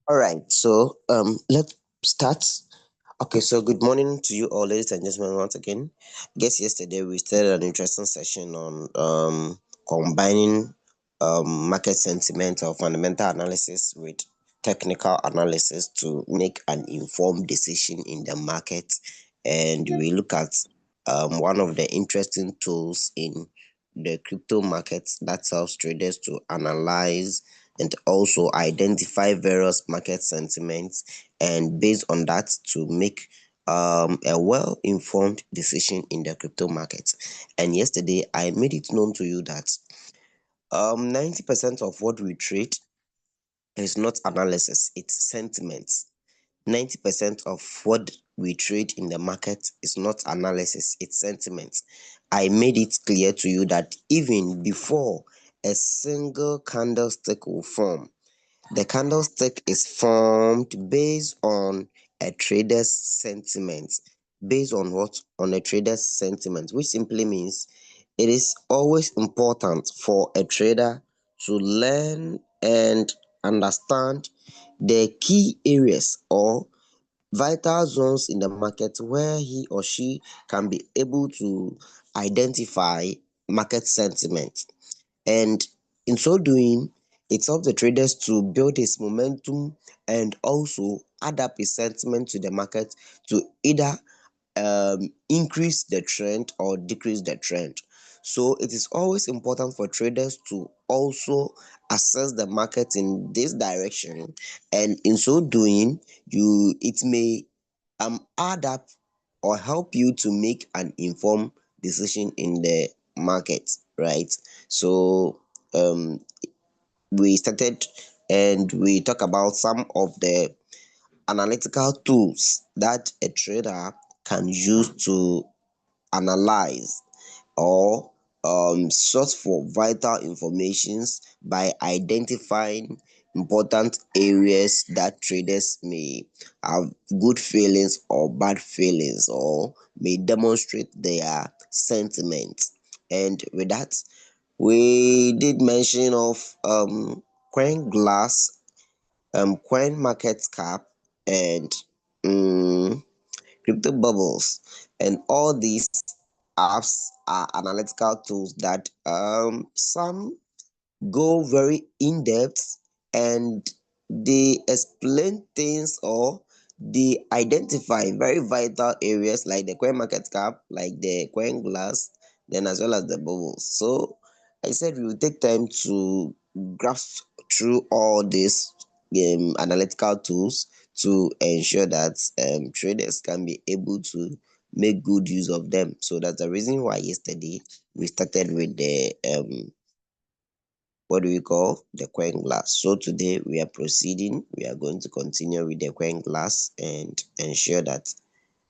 All right, so let's start. Okay, so good morning to you all, ladies and gentlemen, once again. I guess yesterday we started an interesting session on combining market sentiment or fundamental analysis with technical analysis to make an informed decision in the market. And we look at one of the interesting tools in the crypto markets that helps traders to analyze and also identify various market sentiments, and based on that to make a well-informed decision in the crypto market. And yesterday I made it known to you that 90% of what we trade is not analysis, it's sentiments. 90% of what we trade in the market is not analysis, it's sentiments. I made it clear to you that even before a single candlestick will form, the candlestick is formed based on a trader's sentiment. Based on what? On a trader's sentiment, which simply means it is always important for a trader to learn and understand the key areas or vital zones in the market where he or she can be able to identify market sentiment. And in so doing, it helps the traders to build his momentum and also add up his sentiment to the market to either increase the trend or decrease the trend. So it is always important for traders to also assess the market in this direction, and in so doing, it may add up or help you to make an informed decision in the market, right? So um we started and we talk about some of the analytical tools that a trader can use to analyze or search for vital informations by identifying important areas that traders may have good feelings or bad feelings or may demonstrate their sentiments. And with that, we did mention of CoinGlass, Coin Market Cap, and crypto bubbles, and all these apps are analytical tools that some go very in depth, and they explain things or they identify very vital areas like the coin market cap, like the coin glass, then as well as the bubbles. So I said we will take time to grasp through all these analytical tools to ensure that traders can be able to make good use of them. So that's the reason why yesterday we started with the what do we call the coin glass. So today we are proceeding, we are going to continue with the coin glass and ensure that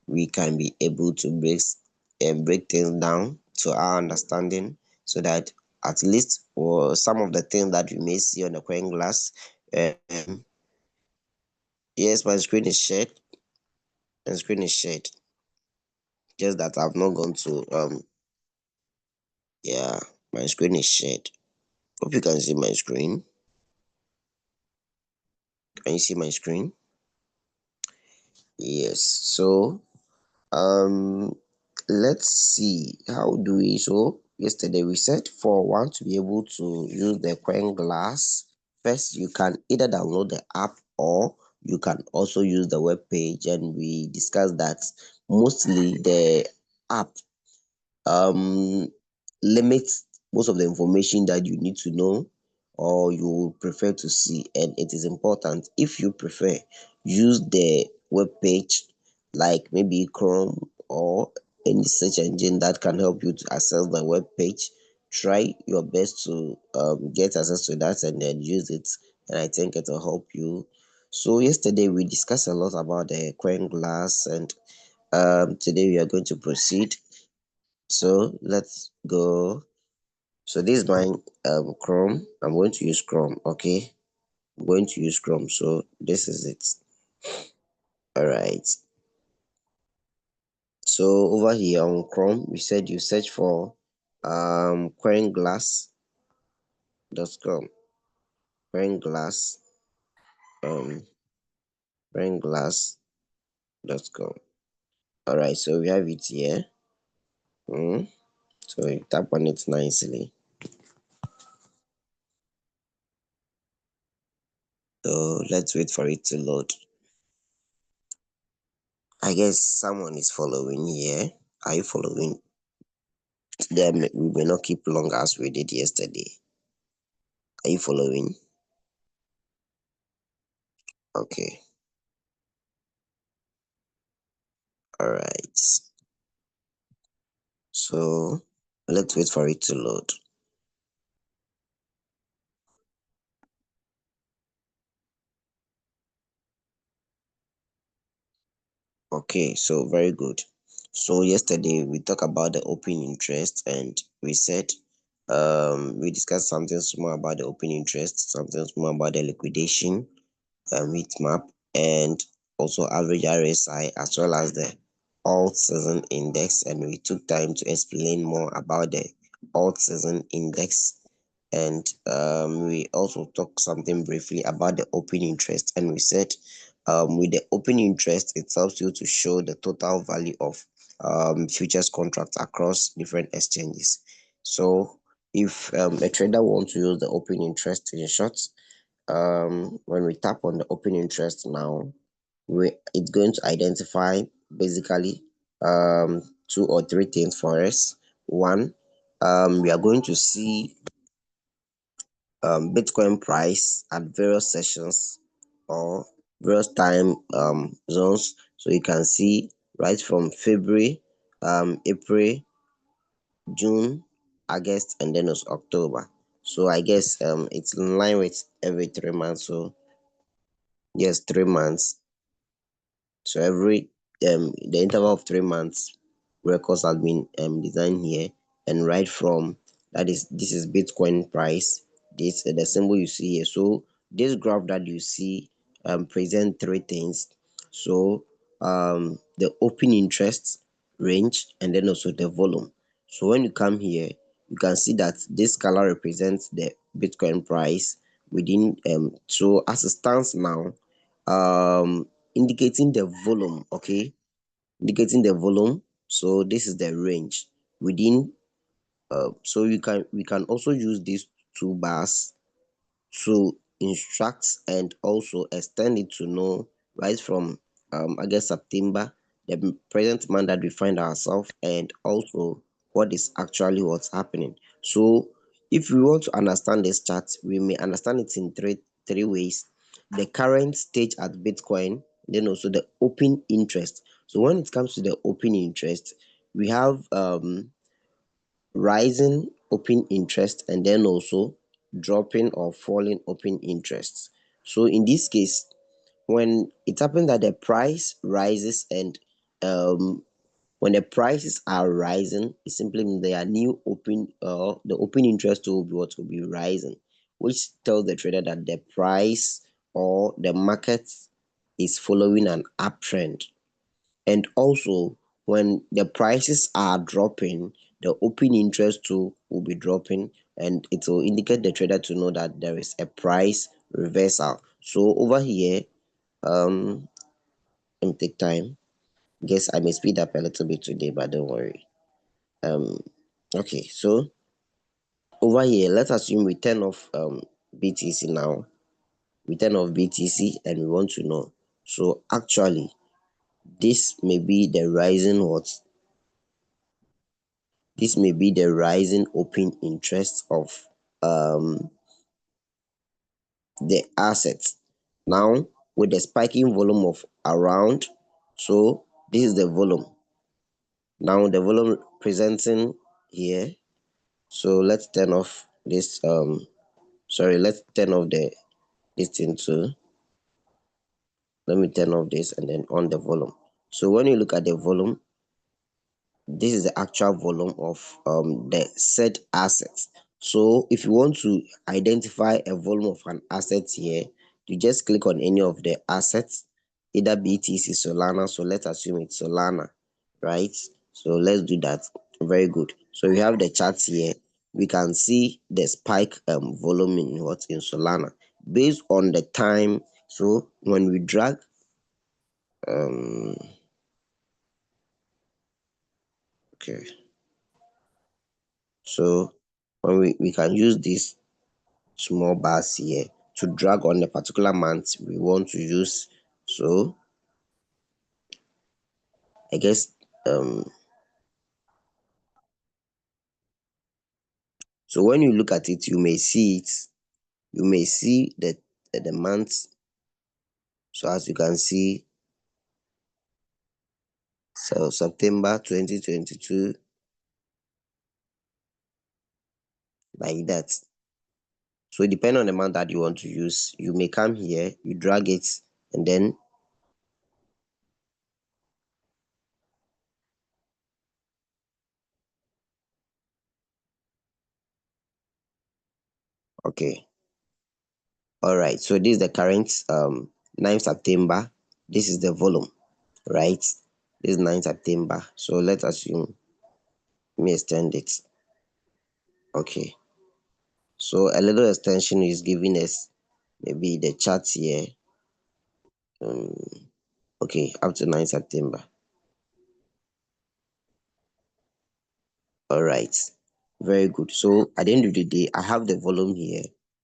we can be able to break things down to our understanding, so that at least or some of the things that we may see on the coin glass. um yes, my screen is shared. My screen is shared, just that I've not gone to yeah, my screen is shared. Hope you can see my screen. Can you see my screen? Yes. So um let's see, how do we, so yesterday we said for one to be able to use the coin glass, first you can either download the app or you can also use the web page, and we discussed that mostly the app um limits most of the information that you need to know or you prefer to see, and it is important, if you prefer, use the web page like maybe Chrome or any search engine that can help you to access the web page. Try your best to get access to that and then use it, and I think it will help you. So yesterday we discussed a lot about the coin glass, and today we are going to proceed. So let's go. So this is my Chrome. I'm going to use Chrome. Okay, I'm going to use Chrome. So this is it. All right. So over here on Chrome, we said you search for coinglass.com. Coinglass. CoinGlass.com. All right, so we have it here. So we tap on it nicely. So let's wait for it to load. I guess someone is following here. Are you following? Then we may not keep long as we did yesterday. Are you following? Okay. All right. So let's wait for it to load. Okay, so very good. So yesterday we talked about the open interest, and we said we discussed something small about the open interest, something small about the liquidation heat map, and also average RSI, as well as the alt season index. And we took time to explain more about the alt season index, and we also talked something briefly about the open interest. And we said with the open interest, it helps you to show the total value of futures contracts across different exchanges. So if a trader wants to use the open interest in short, when we tap on the open interest now, it's going to identify basically two or three things for us. One, we are going to see Bitcoin price at various sessions or various time zones. So you can see right from February, April, June, August, and then it's October. So I guess it's in line with every 3 months. So yes, 3 months. So every the interval of 3 months records have been designed here, and right from that is this is Bitcoin price. This the symbol you see here. So this graph that you see present three things. So the open interest range, and then also the volume. So when you come here, you can see that this color represents the Bitcoin price within so as it stands now, indicating the volume. Okay, indicating the volume. So this is the range within so we can also use these two bars to instruct and also extend it to know right from I guess September, the present month that we find ourselves, and also what is actually what's happening. So if we want to understand this chart, we may understand it in three ways: the current stage at Bitcoin, then also the open interest. So when it comes to the open interest, we have rising open interest, and then also dropping or falling open interest. So in this case, when it happens that the price rises and when the prices are rising, it simply means they are new open the open interest will be what will be rising, which tells the trader that the price or the market is following an uptrend. And also, when the prices are dropping, the open interest too will be dropping, and it will indicate the trader to know that there is a price reversal. So over here, um let me take time. Guess I may speed up a little bit today, but don't worry. um okay, so over here, let's assume we turn off BTC now. We turn off BTC and we want to know. So actually, this may be the rising what this may be the rising open interest of um, the assets. Now, with the spiking volume of around, so this is the volume. Now, the volume presenting here. So let's turn off this. Sorry, let's turn off this thing too. Let me turn off this and then on the volume. So when you look at the volume, this is the actual volume of the said assets. So if you want to identify a volume of an asset here, you just click on any of the assets, either BTC, Solana. So let's assume it's Solana, right? So let's do that. Very good. So we have the charts here. We can see the spike volume in Solana based on the time. So when we drag um okay, so when we can use this small bars here to drag on a particular month we want to use. So I guess so when you look at it, you may see the month. So as you can see, so September 2022, like that. So depending on the month that you want to use, you may come here, you drag it, and then okay. All right. So this is the current 9th September. This is the volume, right? This is 9th September. So let's assume me extend it. Okay. So a little extension is giving us maybe the chart here. Okay, up to 9th September. All right. Very good. So at the end of the day, I have the volume here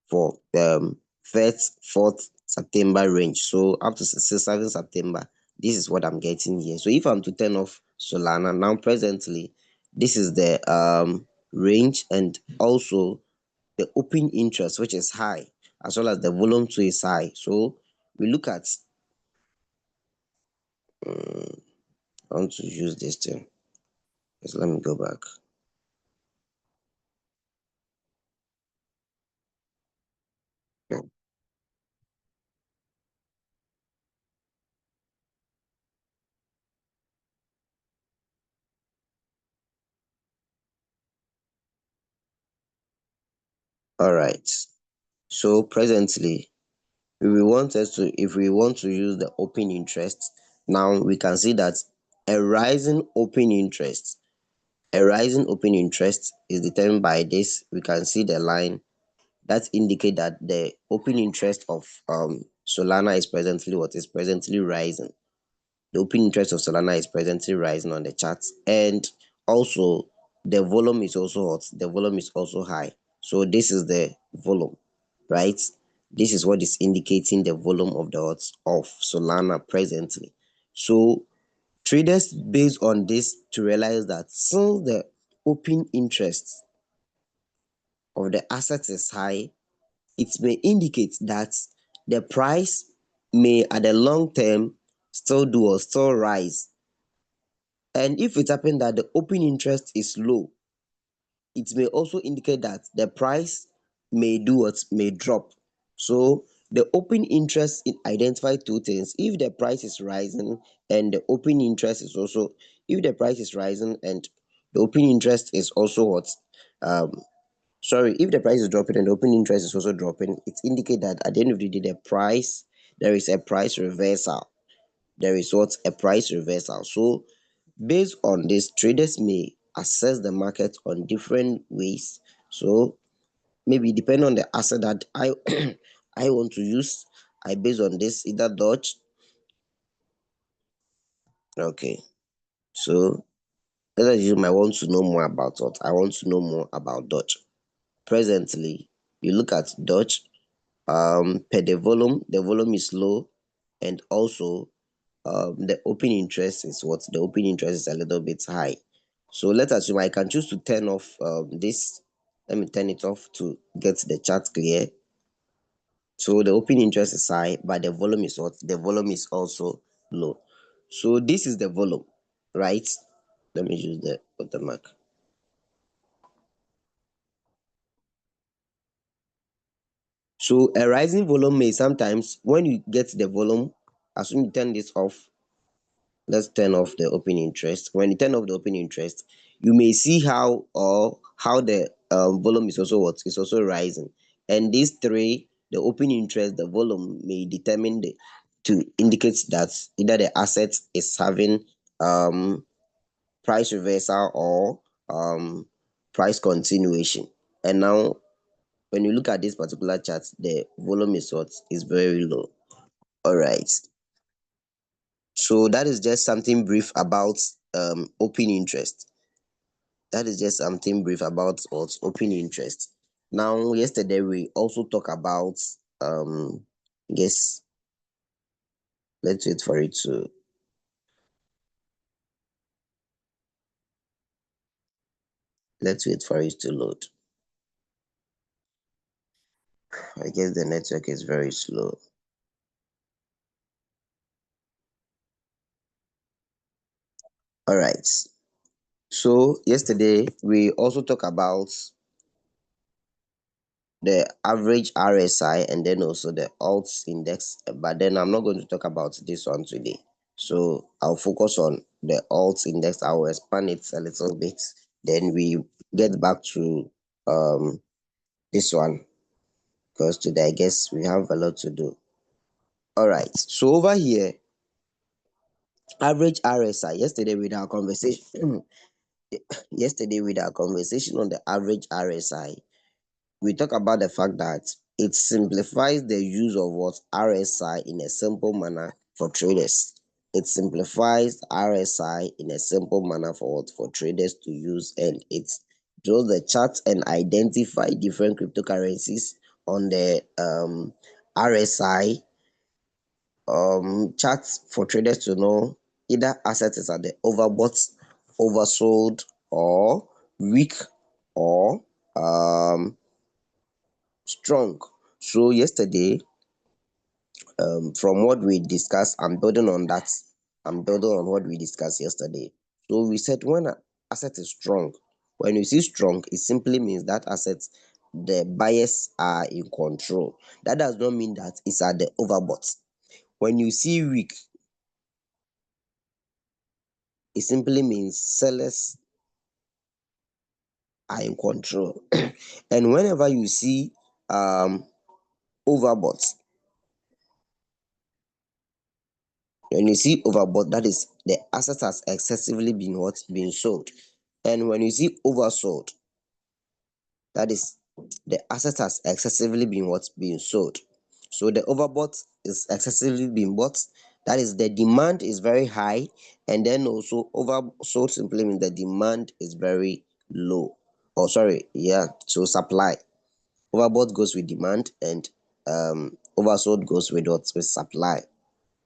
for 1st, 4th September range. So up to 7th September, this is what I'm getting here. So if I'm to turn off Solana now presently, this is the range and also the open interest, which is high, as well as the volume too is high. So we look at I want to use this thing. Just let me go back. Okay. All right. So presently, if we want to use the open interest, now we can see that a rising open interest, a rising open interest is determined by this. We can see the line that indicate that the open interest of Solana is presently rising. The open interest of Solana is presently rising on the charts, and also the volume is also hot. The volume is also high. So this is the volume, right? This is what is indicating the volume of the odds of Solana presently. So traders based on this to realize that since the open interest of the asset is high, it may indicate that the price may at the long term still do or still rise. And if it happens that the open interest is low, it may also indicate that the price may drop. So the open interest identify two things. If the price is rising and the open interest is also if the price is rising and the open interest is also what um sorry, if the price is dropping and the open interest is also dropping, it indicates that at the end of the day there is a price reversal. There is what a price reversal. So based on this, traders may assess the market on different ways. So maybe depending on the asset that I I want to use, I base on this either Dodge. Okay, so let's assume I want to know more about what I want to know more about Dodge. Presently, you look at Dodge. Per the volume is low, and also the open interest is a little bit high. So let's assume I can choose to turn off this. Let me turn it off to get the chart clear. So the open interest is high, but the volume is what? The volume is also low. So this is the volume, right? Let me use the watermark. So a rising volume may sometimes, when you get the volume, as soon you turn this off, let's turn off the open interest. When you turn off the open interest, you may see how the volume is also what is also rising. And these three, the open interest, the volume, may determine the to indicate that either the asset is having um price reversal or price continuation. And now when you look at this particular chart, the volume is what is very low. All right. So that is just something brief about open interest. That is just something brief about what's open interest. Now, yesterday we also talk about guess let's wait for it to load. I guess the network is very slow. All right. So yesterday we also talk about the average RSI and then also the alts index, but then I'm not going to talk about this one today. So I'll focus on the alts index. I'll expand it a little bit. Then we get back to this one because today I guess we have a lot to do. All right. So over here, average RSI. Yesterday with our conversation on the average RSI, we talk about the fact that it simplifies the use of what RSI in a simple manner for traders. It simplifies RSI in a simple manner for what for traders to use, and it draws the chart and identify different cryptocurrencies on the RSI charts for traders to know either assets are the overbought, oversold, or weak, or strong. So yesterday, from what we discussed, I'm building on that. I'm building on what we discussed yesterday. So we said when an asset is strong, when you see strong, it simply means that asset, the buyers are in control. That does not mean that it's at the overbought. When you see weak, it simply means sellers are in control. And whenever you see overbought, when you see overbought, that is the asset has excessively been what been sold. And when you see oversold, that is the asset has excessively been what being sold. So the overbought is excessively being bought. That is the demand is very high, and then also oversold simply means the demand is very low. Oh, sorry, yeah. So supply. Overbought goes with demand, and oversold goes with what with supply,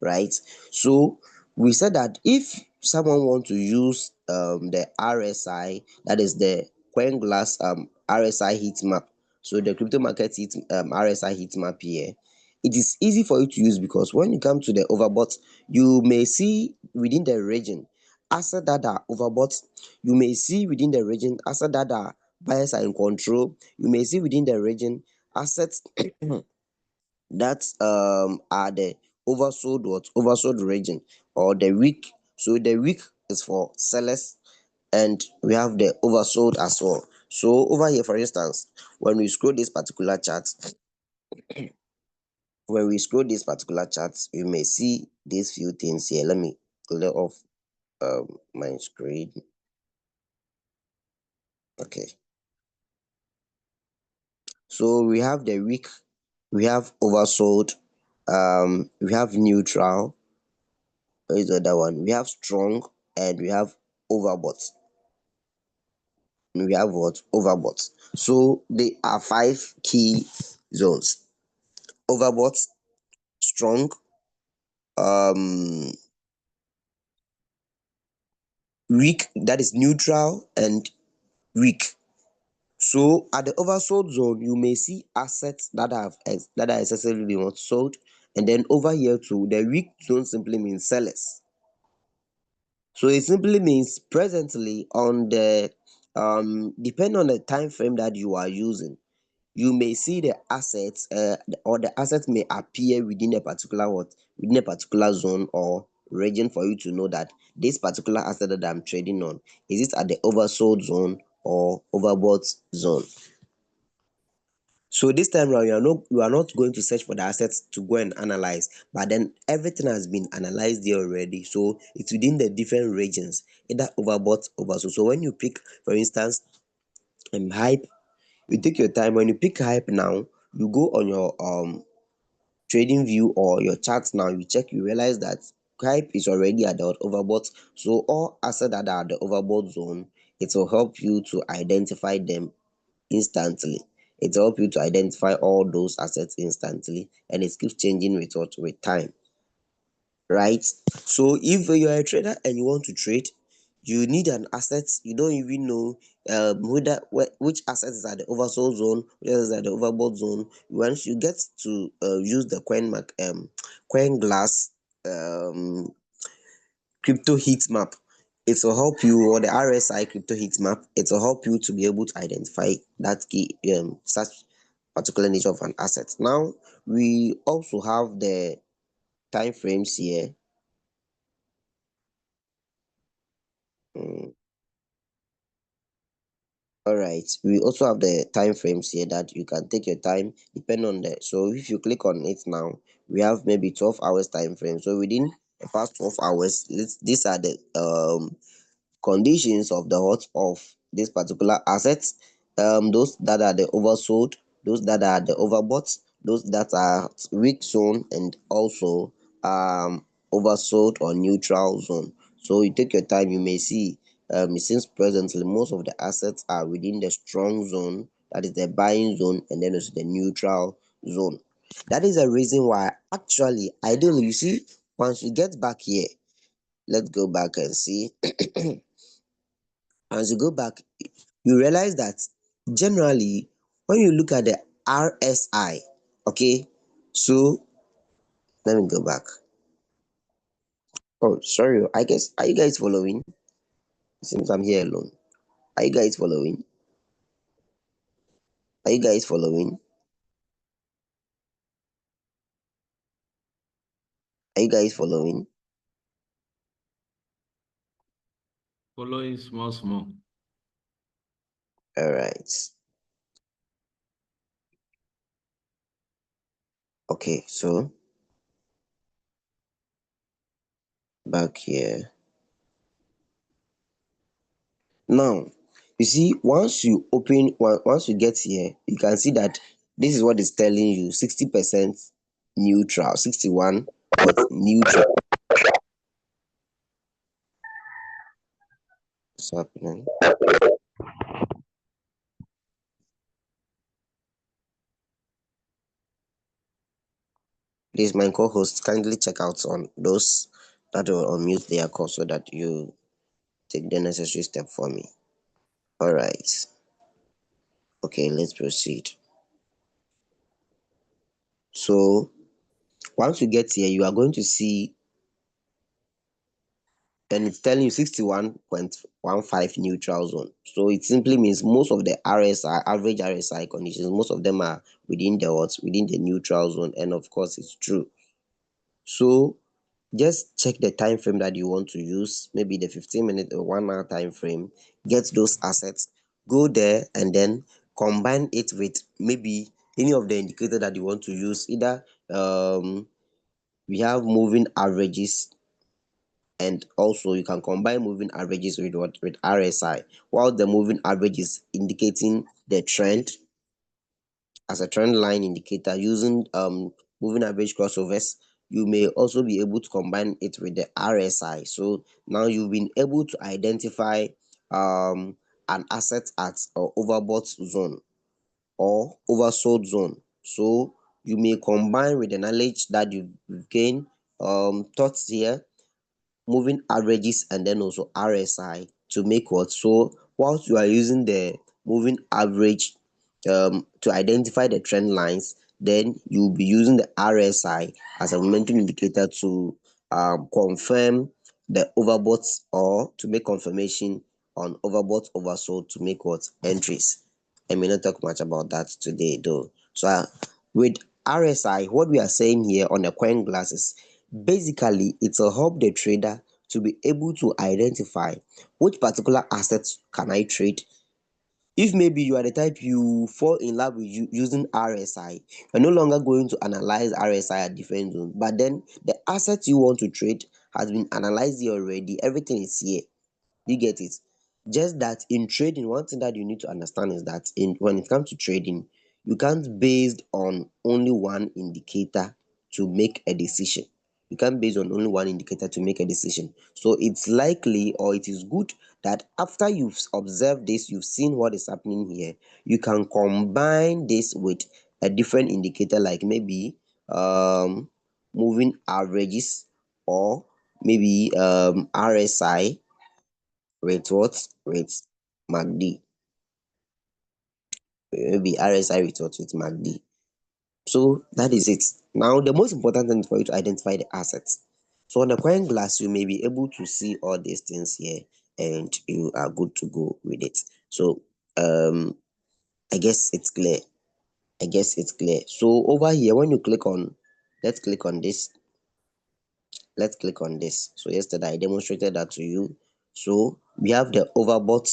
right? So we said that if someone want to use the RSI, that is the CoinGlass RSI heat map, so the crypto market heat RSI heat map here, it is easy for you to use because when you come to the overbought, you may see within the region assets that are overbought. You may see within the region assets that are buyers are in control. You may see within the region assets that are the oversold region or the weak. So the weak is for sellers, and we have the oversold as well. So over here, for instance, when we scroll this particular chart, you may see these few things here. Let me clear off my screen. Okay, so we have the weak, we have oversold, we have neutral. What is the other one? We have strong, and we have overbought. We have what overbought. So they are five key zones: overbought, strong, um weak, that is neutral, and weak. So at the oversold zone, you may see assets that that are excessively being sold, and then over here too, the weak zone simply means sellers. So it simply means presently on the depending on the time frame that you are using, you may see the assets or the assets may appear within a particular within a particular zone or region for you to know that this particular asset that I'm trading on, is it at the oversold zone or overbought zone. So this time around, you are not going to search for the assets to go and analyze, but then everything has been analyzed there already. So it's within the different regions, either overbought, oversold. So when you pick, for instance, hype, you take your time. When you pick hype now, you go on your trading view or your charts now, you check, you realize that hype is already at the overbought. So all assets that are at the overbought zone, it will help you to identify them instantly. It will help you to identify all those assets instantly, and it keeps changing with what, with time, right? So if you're a trader and you want to trade, you need an asset. You don't even know which asset is at the oversold zone, which is at the overbought zone. Once you get to use the CoinGlass um crypto heat map, it will help you, or the RSI crypto heat map, it will help you to be able to identify that key such particular nature of an asset. Now we also have the time frames here. Mm, all right, we also have the time frames here that you can take your time depending on the. So if you click on it now, we have maybe 12 hours time frame. So within the past 12 hours, these are the conditions of the hot of this particular asset. Those that are the oversold, those that are the overbought, those that are weak zone, and also oversold or neutral zone. So you take your time, you may see since presently most of the assets are within the strong zone, that is the buying zone, and then also the neutral zone. That is the reason why actually ideally, you see, once you get back here, let's go back and see. As you go back, you realize that generally when you look at the RSI, okay, so let me go back. Oh, sorry, I guess, are you guys following? Since I'm here alone, are you guys following? Are you guys following? Are you guys following? Following small, small. All right. Okay, so back here. Now, you see, once you get here, you can see that this is what it's telling you: 60% neutral, 61 with neutral. What's happening? Please, my co-host, kindly check out on those that will unmute their call so that you take the necessary step for me. All right. Okay, let's proceed. So once you get here, you are going to see, and it's telling you 61.15 neutral zone. So it simply means most of the RSI, average RSI conditions, most of them are within the what? Within the neutral zone. And of course, it's true. So just check the time frame that you want to use, maybe the 15-minute or 1 hour time frame. Get those assets, go there, and then combine it with maybe any of the indicator that you want to use. Either we have moving averages, and also you can combine moving averages with what, with RSI. While the moving average is indicating the trend as a trend line indicator using moving average crossovers, you may also be able to combine it with the RSI. So now you've been able to identify an asset at overbought zone or oversold zone. So you may combine with the knowledge that you've gained, thoughts here, moving averages, and then also RSI to make what? So whilst you are using the moving average to identify the trend lines, then you'll be using the RSI as a momentum indicator to confirm the overbought, or to make confirmation on overbought, oversold, to make what? Entries. I may not talk much about that today though. So with RSI, what we are saying here on the coin glasses, basically it will help the trader to be able to identify which particular assets can I trade. If maybe you are the type you fall in love with using RSI, you're no longer going to analyze RSI at different zones, but then the asset you want to trade has been analyzed here already. Everything is here. You get it? Just that in trading, one thing that you need to understand is that when it comes to trading, you can't base on only one indicator to make a decision. You can't base on only one indicator to make a decision. So it's likely, or it is good, that after you've observed this, you've seen what is happening here, you can combine this with a different indicator, like maybe moving averages, or maybe RSI with what? With MACD. Maybe RSI with what? With MACD. So that is it. Now, the most important thing is for you to identify the assets. So on the CoinGlass, you may be able to see all these things here, and you are good to go with it. So I guess it's clear. I guess it's clear. So over here, when you click on, let's click on this. Let's click on this. So yesterday I demonstrated that to you. So we have the overbought.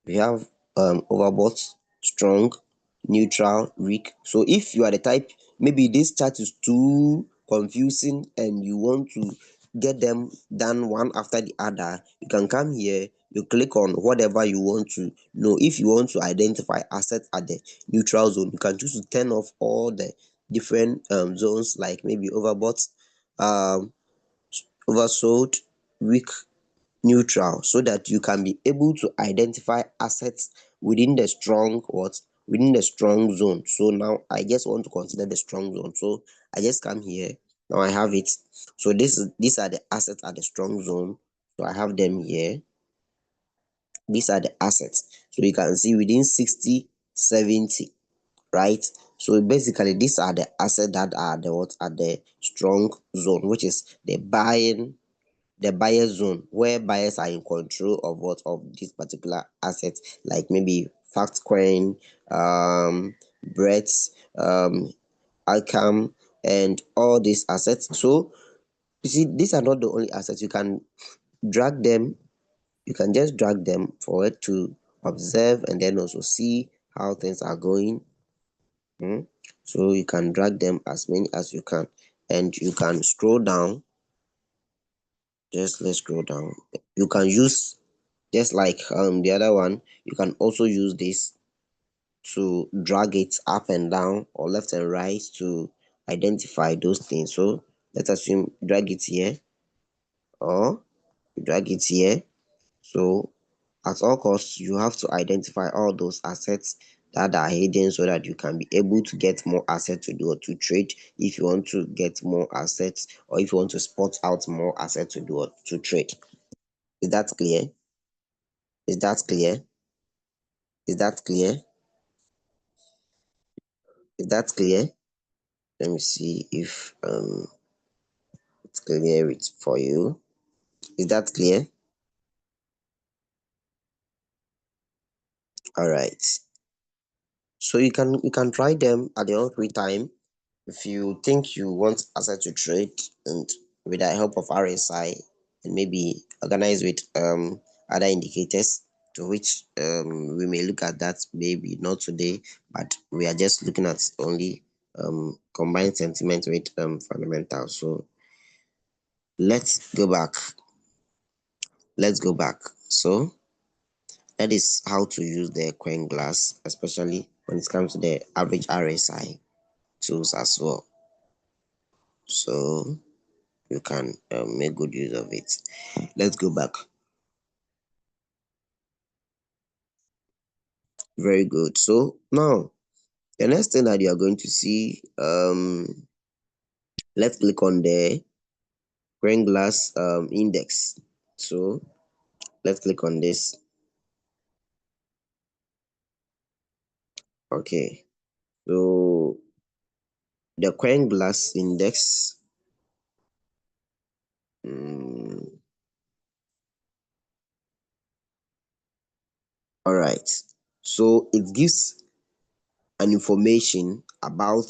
We have overbought, strong, neutral, weak. So if you are the type, maybe this chart is too confusing and you want to get them done one after the other, you can come here, you click on whatever you want to know. If you want to identify assets at the neutral zone, you can choose to turn off all the different zones, like maybe overbought, um oversold, weak, neutral, so that you can be able to identify assets within the strong, what, within the strong zone. So now I just want to consider the strong zone. So I just come here. Now I have it. So these are the assets at the strong zone. So I have them here. These are the assets. So you can see within 60, 70, right? So basically these are the assets that are the what, at the strong zone, which is the buyer zone, where buyers are in control of what, of this particular asset, like maybe Factcoin, Brett's, Alcam, and all these assets. So you see, these are not the only assets. You can drag them, you can just drag them forward to observe and then also see how things are going. So you can drag them as many as you can, and you can scroll down. Just let's scroll down. You can use, just like the other one, you can also use this to drag it up and down or left and right to identify those things. So let's assume drag it here, or drag it here. So at all costs, you have to identify all those assets that are hidden, so that you can be able to get more assets to do or to trade, if you want to get more assets, or if you want to spot out more assets to do or to trade. Is that clear? Is that clear? Is that clear? Is that clear? Let me see if it's clear it for you. Is that clear? All right. So you can try them at your own free time. If you think you want asset to trade, and with the help of RSI, and maybe organize with other indicators, to which we may look at that, maybe not today, but we are just looking at only combined sentiment with fundamentals. So let's go back. Let's go back. So that is how to use the CoinGlass, especially when it comes to the average RSI tools as well. So you can make good use of it. Let's go back. Very good. So now the next thing that you are going to see, let's click on the CoinGlass index. So let's click on this. Okay. So the CoinGlass index. All right. So it gives an information about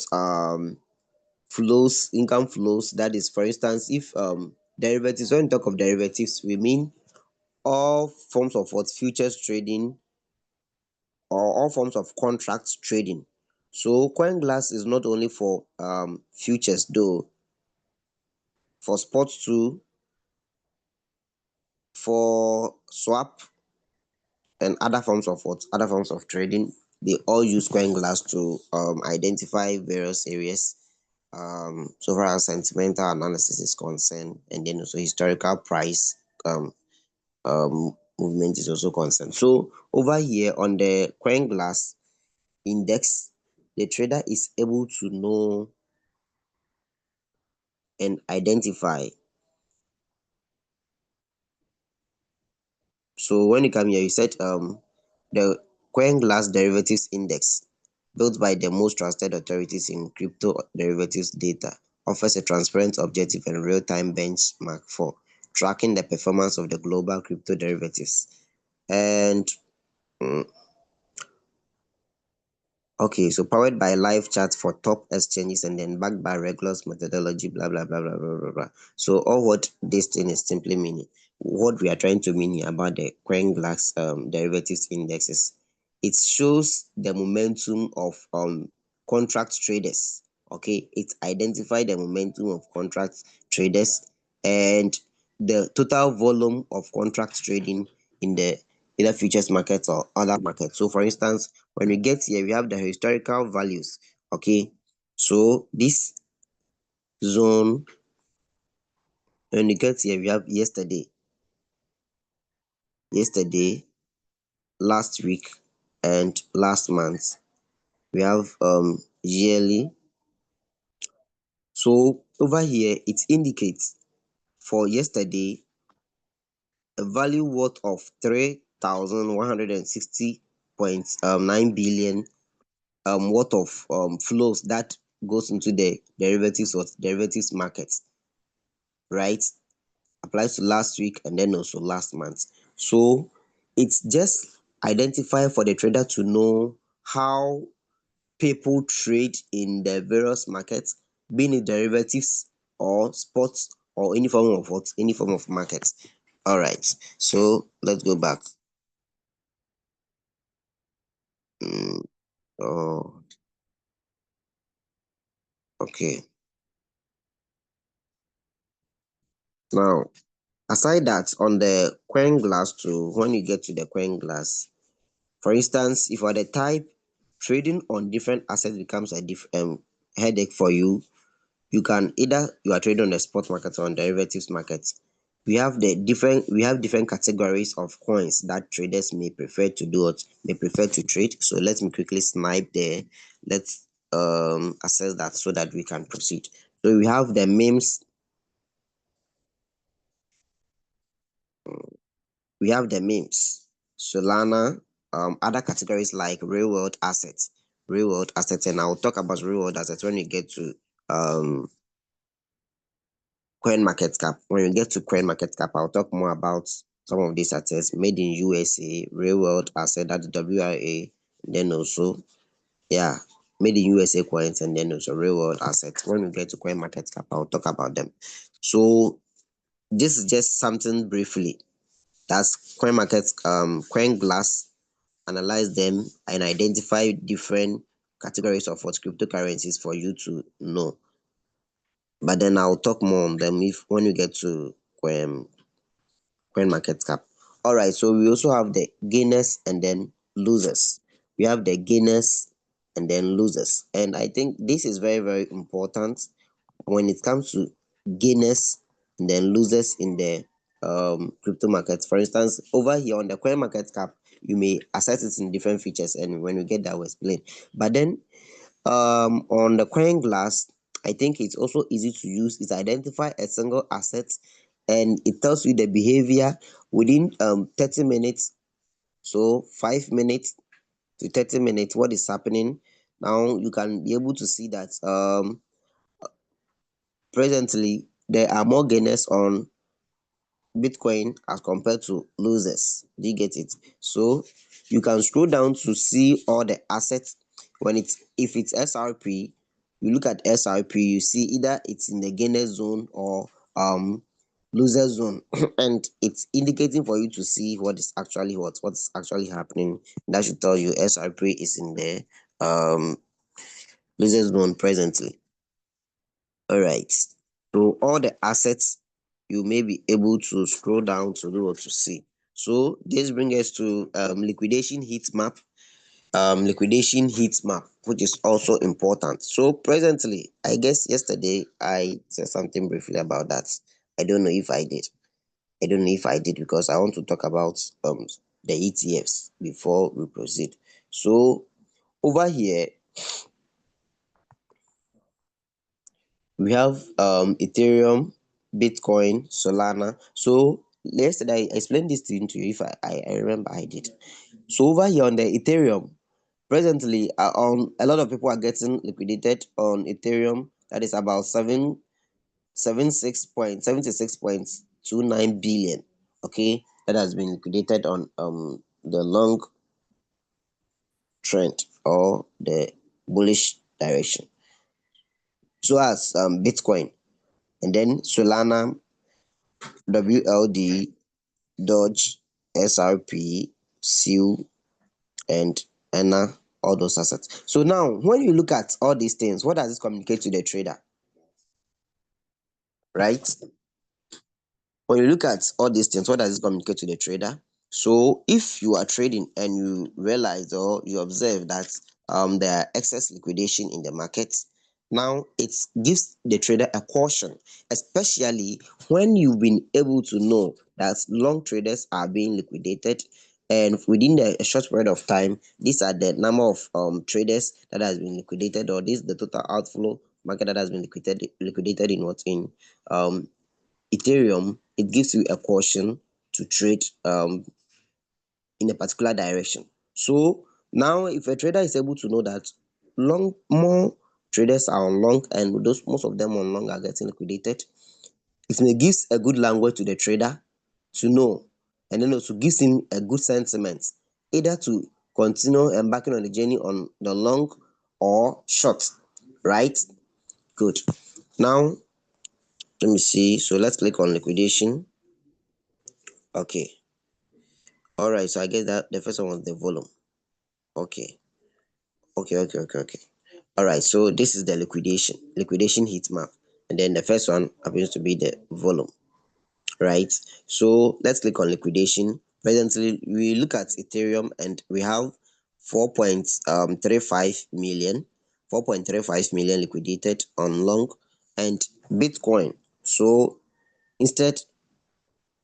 flows, income flows. That is, for instance, if derivatives, when we talk of derivatives, we mean all forms of what, futures trading, or all forms of contracts trading. So CoinGlass is not only for futures, though, for sports too, for swap, and other forms of what, other forms of trading. they all use CoinGlass to identify various areas, so far as sentimental analysis is concerned, and then also historical price movement is also concerned. So over here on the CoinGlass index, the trader is able to know and identify. So when you come here, you set the CoinGlass derivatives index, built by the most trusted authorities in crypto derivatives data, offers a transparent, objective, and real-time benchmark for tracking the performance of the global crypto derivatives. And mm, okay, so powered by live chat for top exchanges and then backed by regulars methodology, blah blah blah blah blah blah blah. So all what this thing is simply meaning, what we are trying to mean here about the CoinGlass derivatives indexes, it shows the momentum of contract traders. Okay, it identifies the momentum of contract traders and the total volume of contract trading in the either futures market or other markets. So for instance, when we get here, we have the historical values. Okay, so this zone, when we get here, we have yesterday, last week, and last month. We have yearly. So over here, it indicates for yesterday a value worth of 3,160.9 billion worth of flows that goes into the derivatives or derivatives markets, right? Applies to last week and then also last month. So it's just identify for the trader to know how people trade in the various markets, being it derivatives or sports or any form of what, any form of markets. All right, so let's go back. Mm, oh, okay. Now, aside that, on the CoinGlass too, when you get to the CoinGlass, for instance, if you are the type trading on different assets becomes a headache for you, you can either you are trading on the spot market or on derivatives markets. We have different categories of coins that traders may prefer to do what may prefer to trade. So let me quickly snipe there. Let's assess that so that we can proceed. So we have the memes, we have the memes, Solana, other categories like real world assets, and I'll talk about real world assets when you get to um coin market cap. When you get to coin market cap, I'll talk more about some of these assets made in USA, real world asset, that's WRA, then also, yeah, made in USA coins, and then also real world assets. When we get to coin market cap, I'll talk about them. So this is just something briefly. That's coin glass, analyze them and identify different categories of what cryptocurrencies for you to know. But then I'll talk more on them if when we get to coin coin market cap. All right, so we also have the gainers and then losers. We have the gainers and then losers, and I think this is very very important when it comes to gainers and then losers in the crypto markets. For instance, over here on the coin market cap, you may access it in different features, and when we get that, we'll explain. But then on the coin glass, I think it's also easy to use. It identify a single asset and it tells you the behavior within 30 minutes. So 5 minutes to 30 minutes, what is happening. Now you can be able to see that presently there are more gainers on Bitcoin as compared to losers. Do you get it? So you can scroll down to see all the assets. If it's SRP, you look at SRP, you see either it's in the gainer zone or loser zone, and it's indicating for you to see what's actually happening. That should tell you SRP is in the loser zone presently. All right. So all the assets you may be able to scroll down to do what to see. So this brings us to liquidation heat map. liquidation heat map, which is also important. So presently, I guess yesterday I said something briefly about that. I don't know if I did. I don't know if I did because I want to talk about the ETFs before we proceed. So over here we have Ethereum, Bitcoin, Solana. So yesterday I explained this thing to you if I remember I did. So over here on the Ethereum, presently on a lot of people are getting liquidated on Ethereum. That is about 76.29 billion. Okay, that has been liquidated on the long trend or the bullish direction. So as Bitcoin, and then Solana, WLD, Dodge, SRP, SEAL, and ENA, all those assets. So now, when you look at all these things, what does this communicate to the trader, right? When you look at all these things, what does it communicate to the trader? So if you are trading and you realize or you observe that there are excess liquidation in the market, now it gives the trader a caution, especially when you've been able to know that long traders are being liquidated, and within a short period of time, these are the number of traders that has been liquidated, or this is the total outflow market that has been liquidated in what, in Ethereum. It gives you a caution to trade in a particular direction. So now if a trader is able to know that more traders are on long and those most of them on long are getting liquidated, it may gives a good language to the trader to know, and then also gives him a good sentiment either to continue embarking on the journey on the long or short, right? Good. Now let me see. So let's click on liquidation. Okay. All right, so I guess that the first one was the volume. Okay, okay. All right, so this is the liquidation heat map, and then the first one happens to be the volume, right? So let's click on liquidation. Presently, we look at Ethereum, and we have 4.35 million, 4.35 million liquidated on long, and Bitcoin. So instead,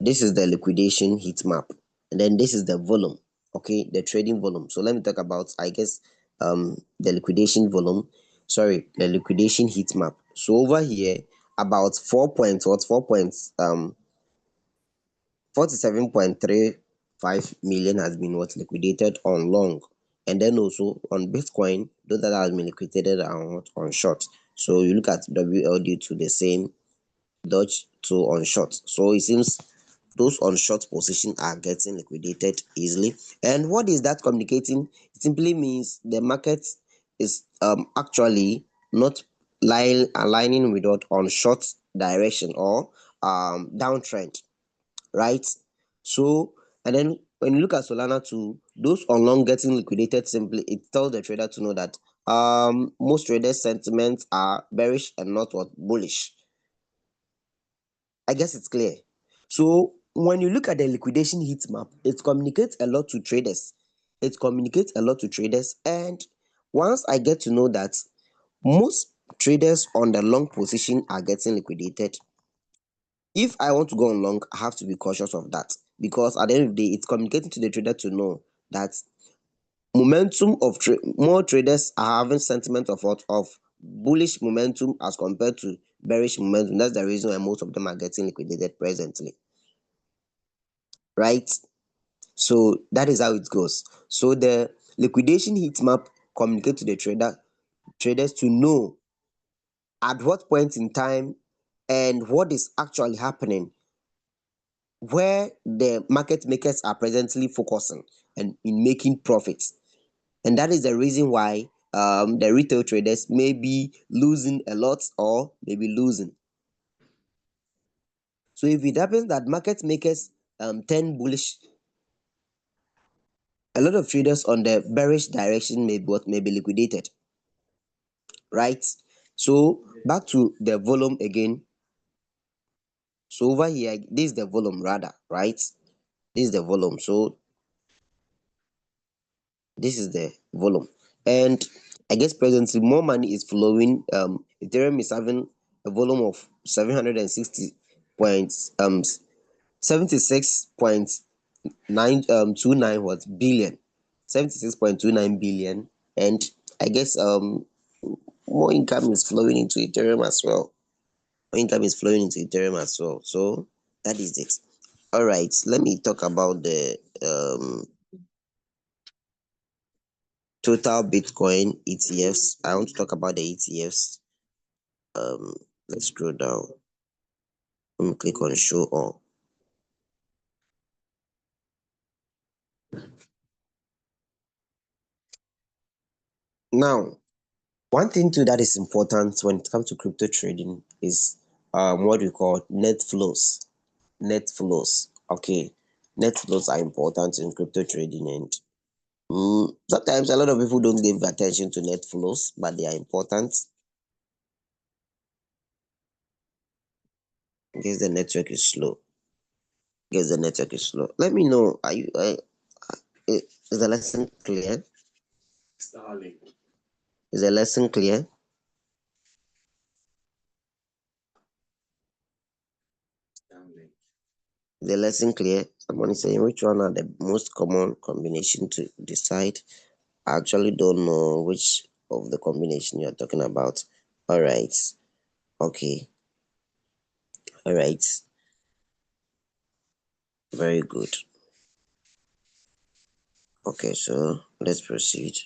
this is the liquidation heat map, and then this is the volume. Okay, the trading volume. So let me talk about, I guess, the liquidation volume, sorry, the liquidation heat map. So over here, about 47.35 million has been what liquidated on long, and then also on Bitcoin, those that has been liquidated on short. So you look at WLD to the same, Dodge to on short. So it seems those on short position are getting liquidated easily. And what is that communicating? It simply means the market is actually not aligning with what on short direction or downtrend, right? So and then when you look at Solana too, those on long getting liquidated, simply it tells the trader to know that most traders sentiments are bearish and not what bullish. I guess it's clear. So when you look at the liquidation heat map, it communicates a lot to traders. It communicates a lot to traders. And once I get to know that most traders on the long position are getting liquidated, if I want to go on long, I have to be cautious of that, because at the end of the day, it's communicating to the trader to know that momentum of more traders are having sentiment of what, of bullish momentum as compared to bearish momentum. That's the reason why most of them are getting liquidated presently, right? So that is how it goes. So the liquidation heat map communicate to the traders to know at what point in time and what is actually happening, where the market makers are presently focusing and in making profits. And that is the reason why the retail traders may be losing a lot or maybe losing. So if it happens that market makers turn bullish, a lot of traders on the bearish direction may be liquidated, right? So back to the volume again. So over here, this is the volume rather, right? This is the volume. So This is the volume. And I guess presently more money is flowing. Ethereum is having a volume of 760 points 76.9 29 what billion, 76.29 billion. And I guess more income is flowing into Ethereum as well. More income is flowing into Ethereum as well. So that is it. All right, let me talk about the total Bitcoin ETFs. I want to talk about the ETFs. Um, let's scroll down. Let me click on show all. Now, one thing too that is important when it comes to crypto trading is what we call net flows. Net flows. Okay, net flows are important in crypto trading, and sometimes a lot of people don't give attention to net flows, but they are important. In case the network is slow. In case the network is slow. Let me know. Are you? Is the lesson clear? Is the lesson clear? Is the lesson clear? Someone is saying which one are the most common combination to decide. I actually don't know which of the combination you're talking about. All right. Okay. All right. Very good. Okay, so let's proceed.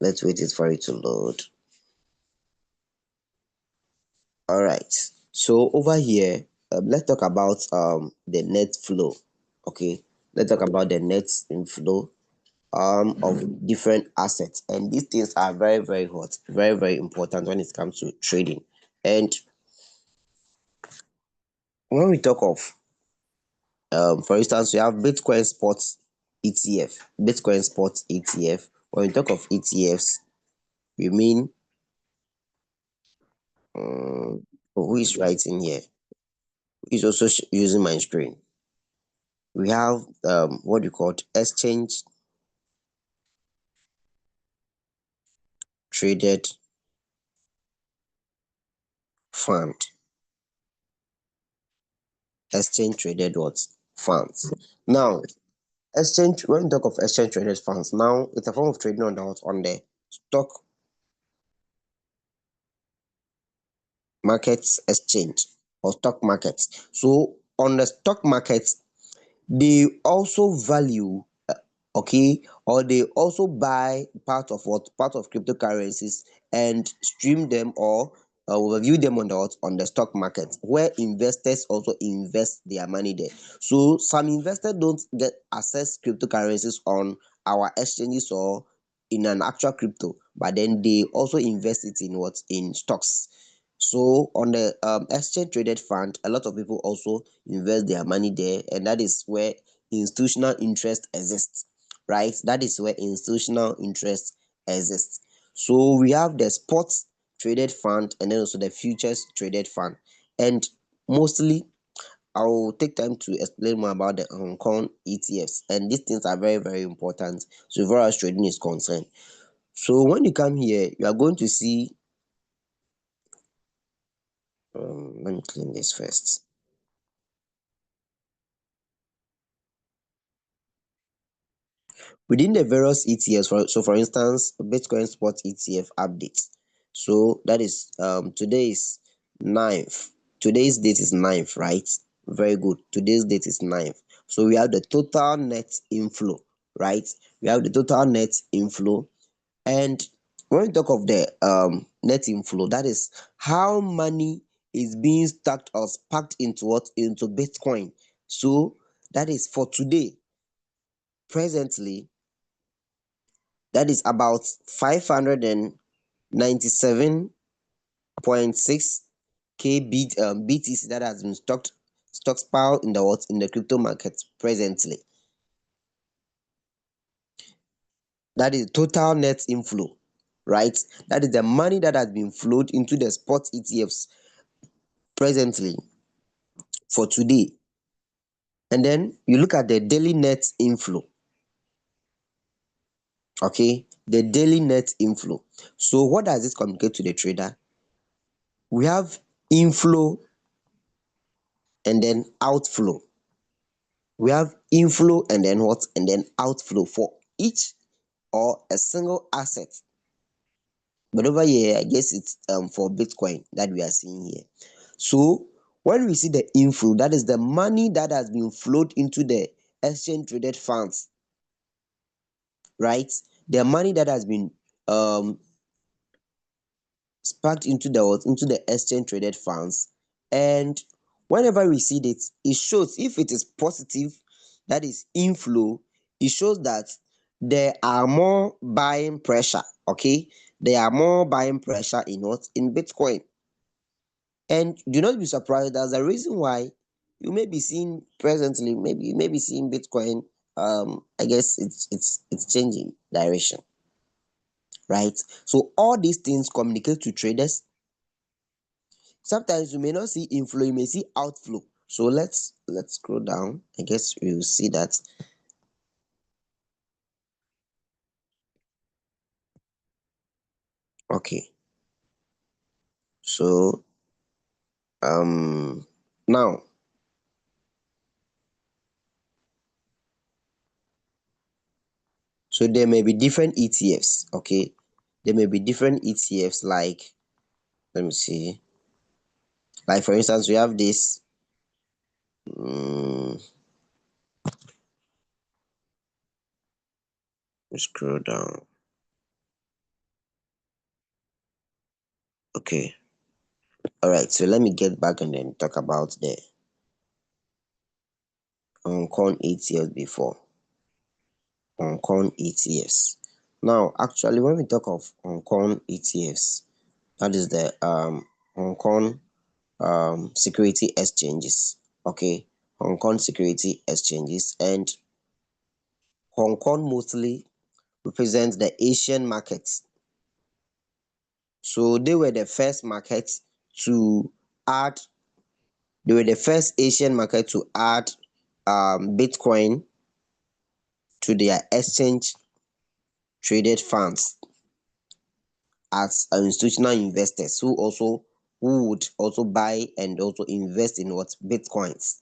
Let's wait it for it to load. All right. So over here, let's talk about the net flow. Okay. Let's talk about the net inflow of different assets, and these things are very very hot, very very important when it comes to trading. And when we talk of for instance, we have Bitcoin spot ETF. Bitcoin spot ETF. When we talk of ETFs, we mean who is writing here? Who is also using my screen? We have what you call exchange traded fund. Exchange traded what? Funds. Now, exchange, when we talk of exchange traded funds, now it's a form of trading on the stock markets exchange or stock markets. So on the stock markets, they also value okay, or they also buy part of cryptocurrencies and stream them or review them on the stock market, where investors also invest their money there. So some investors don't get access cryptocurrencies on our exchanges or in an actual crypto, but then they also invest it in stocks. So on the exchange traded fund, a lot of people also invest their money there, and that is where institutional interest exists, right? That is where institutional interest exists. So we have the sports traded fund and then also the futures traded fund. And mostly I will take time to explain more about the Hong Kong ETFs. And these things are very, very important so far as trading is concerned. So when you come here, you are going to see let me clean this first. Within the various ETFs, for instance, Bitcoin Spot ETF updates. So that is today is 9th. Today's date is 9th, right? Very good. Today's date is 9th. So we have the total net inflow, right? We have the total net inflow. And when we talk of the net inflow, that is how money is being stacked or packed into what? Into Bitcoin. So that is for today. Presently, that is about 597.6 k BTC that has been stockpiled in the crypto market presently. That is total net inflow, right? That is the money that has been flowed into the spot ETFs presently for today. And then you look at the daily net inflow. Okay, the daily net inflow. So what does this communicate to the trader? We have inflow and then outflow. We have inflow and then what? And then outflow for each or a single asset. But over here, I guess it's for Bitcoin that we are seeing here. So when we see the inflow, that is the money that has been flowed into the exchange traded funds, right? The money that has been um sparked into the exchange traded funds. And whenever we see it, it shows if it is positive, that is inflow, it shows that there are more buying pressure. Okay, there are more buying pressure in what? In Bitcoin. And do not be surprised, there's a reason why you may be seeing presently, maybe you may be seeing Bitcoin. I guess it's changing direction, right? So all these things communicate to traders. Sometimes you may not see inflow, you may see outflow. So let's scroll down. I guess we will see that. Okay. So now, so there may be different ETFs. Okay, there may be different ETFs. Like, let me see. Like for instance, we have this. Scroll down. Okay. All right. So let me get back and then talk about the Hong Kong ETFs before. Hong Kong ETFs. Now, actually, when we talk of Hong Kong ETFs, that is the Hong Kong security exchanges. Okay, Hong Kong security exchanges, and Hong Kong mostly represents the Asian markets. So they were the first market to add. They were the first Asian market to add Bitcoin to their exchange traded funds as institutional investors who would also buy and also invest in what? Bitcoins.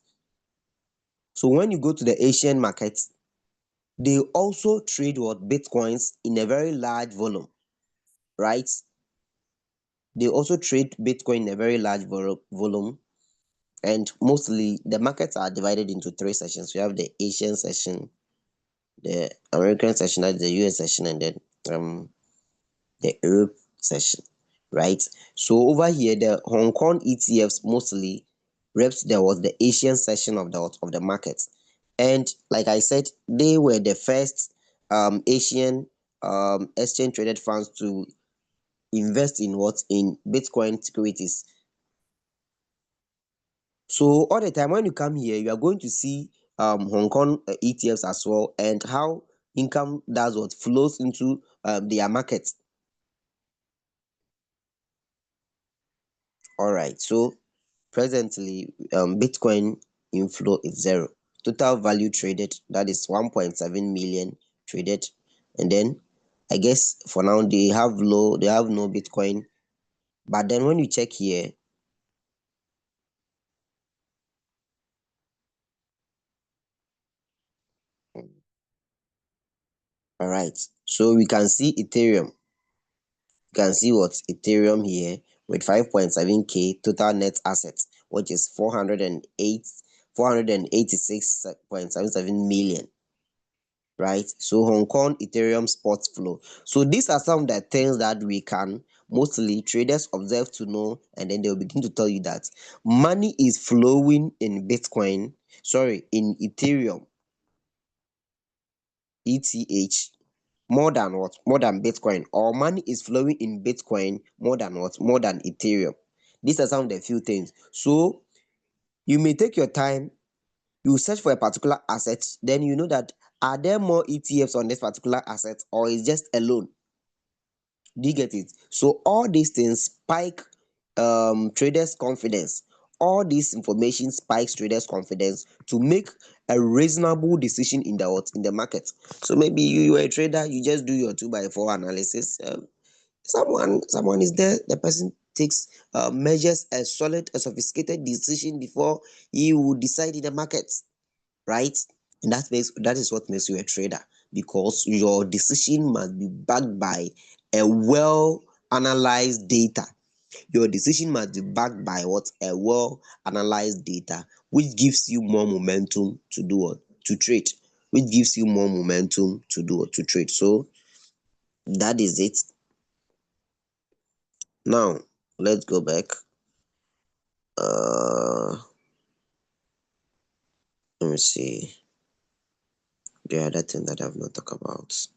So when you go to the Asian market, they also trade what? Bitcoins in a very large volume, right? They also trade Bitcoin in a very large volume. And mostly the markets are divided into three sessions. We have the Asian session, the American session, that's the US session, and then the Europe session, right? So over here, the Hong Kong ETFs mostly reps there was the Asian session of the market. And like I said, they were the first Asian exchange traded funds to invest in what? In Bitcoin securities. So all the time when you come here, you are going to see Hong Kong ETFs as well, and how income does what? Flows into their market. All right. So presently, Bitcoin inflow is zero. Total value traded, that is 1.7 million traded. And then I guess for now they have no Bitcoin. But then when you check here, all right. So we can see Ethereum. You can see what? Ethereum here with 5.7k total net assets, which is 486.77 million. Right? So Hong Kong Ethereum spot flow. So these are some of the things that we can mostly traders observe to know, and then they'll begin to tell you that money is flowing in Bitcoin, sorry, in Ethereum, ETH, more than what? More than Bitcoin, or money is flowing in Bitcoin more than what? More than Ethereum. These are some of the few things. So you may take your time, you search for a particular asset, then you know that are there more ETFs on this particular asset, or is just alone? Do you get it? So all these things spike traders' confidence all this information spikes traders' confidence to make a reasonable decision in the market. So maybe you are a trader, you just do your 2x4 analysis. Someone is there, the person takes measures a solid, a sophisticated decision before he will decide in the market, right? And that is what makes you a trader, because your decision must be backed by a well analyzed data. Your decision must be backed by what? A well analyzed data, which gives you more momentum to do what? To trade. Which gives you more momentum to do what? To trade. So that is it. Now let's go back. Let me see the other thing that I've not talked about.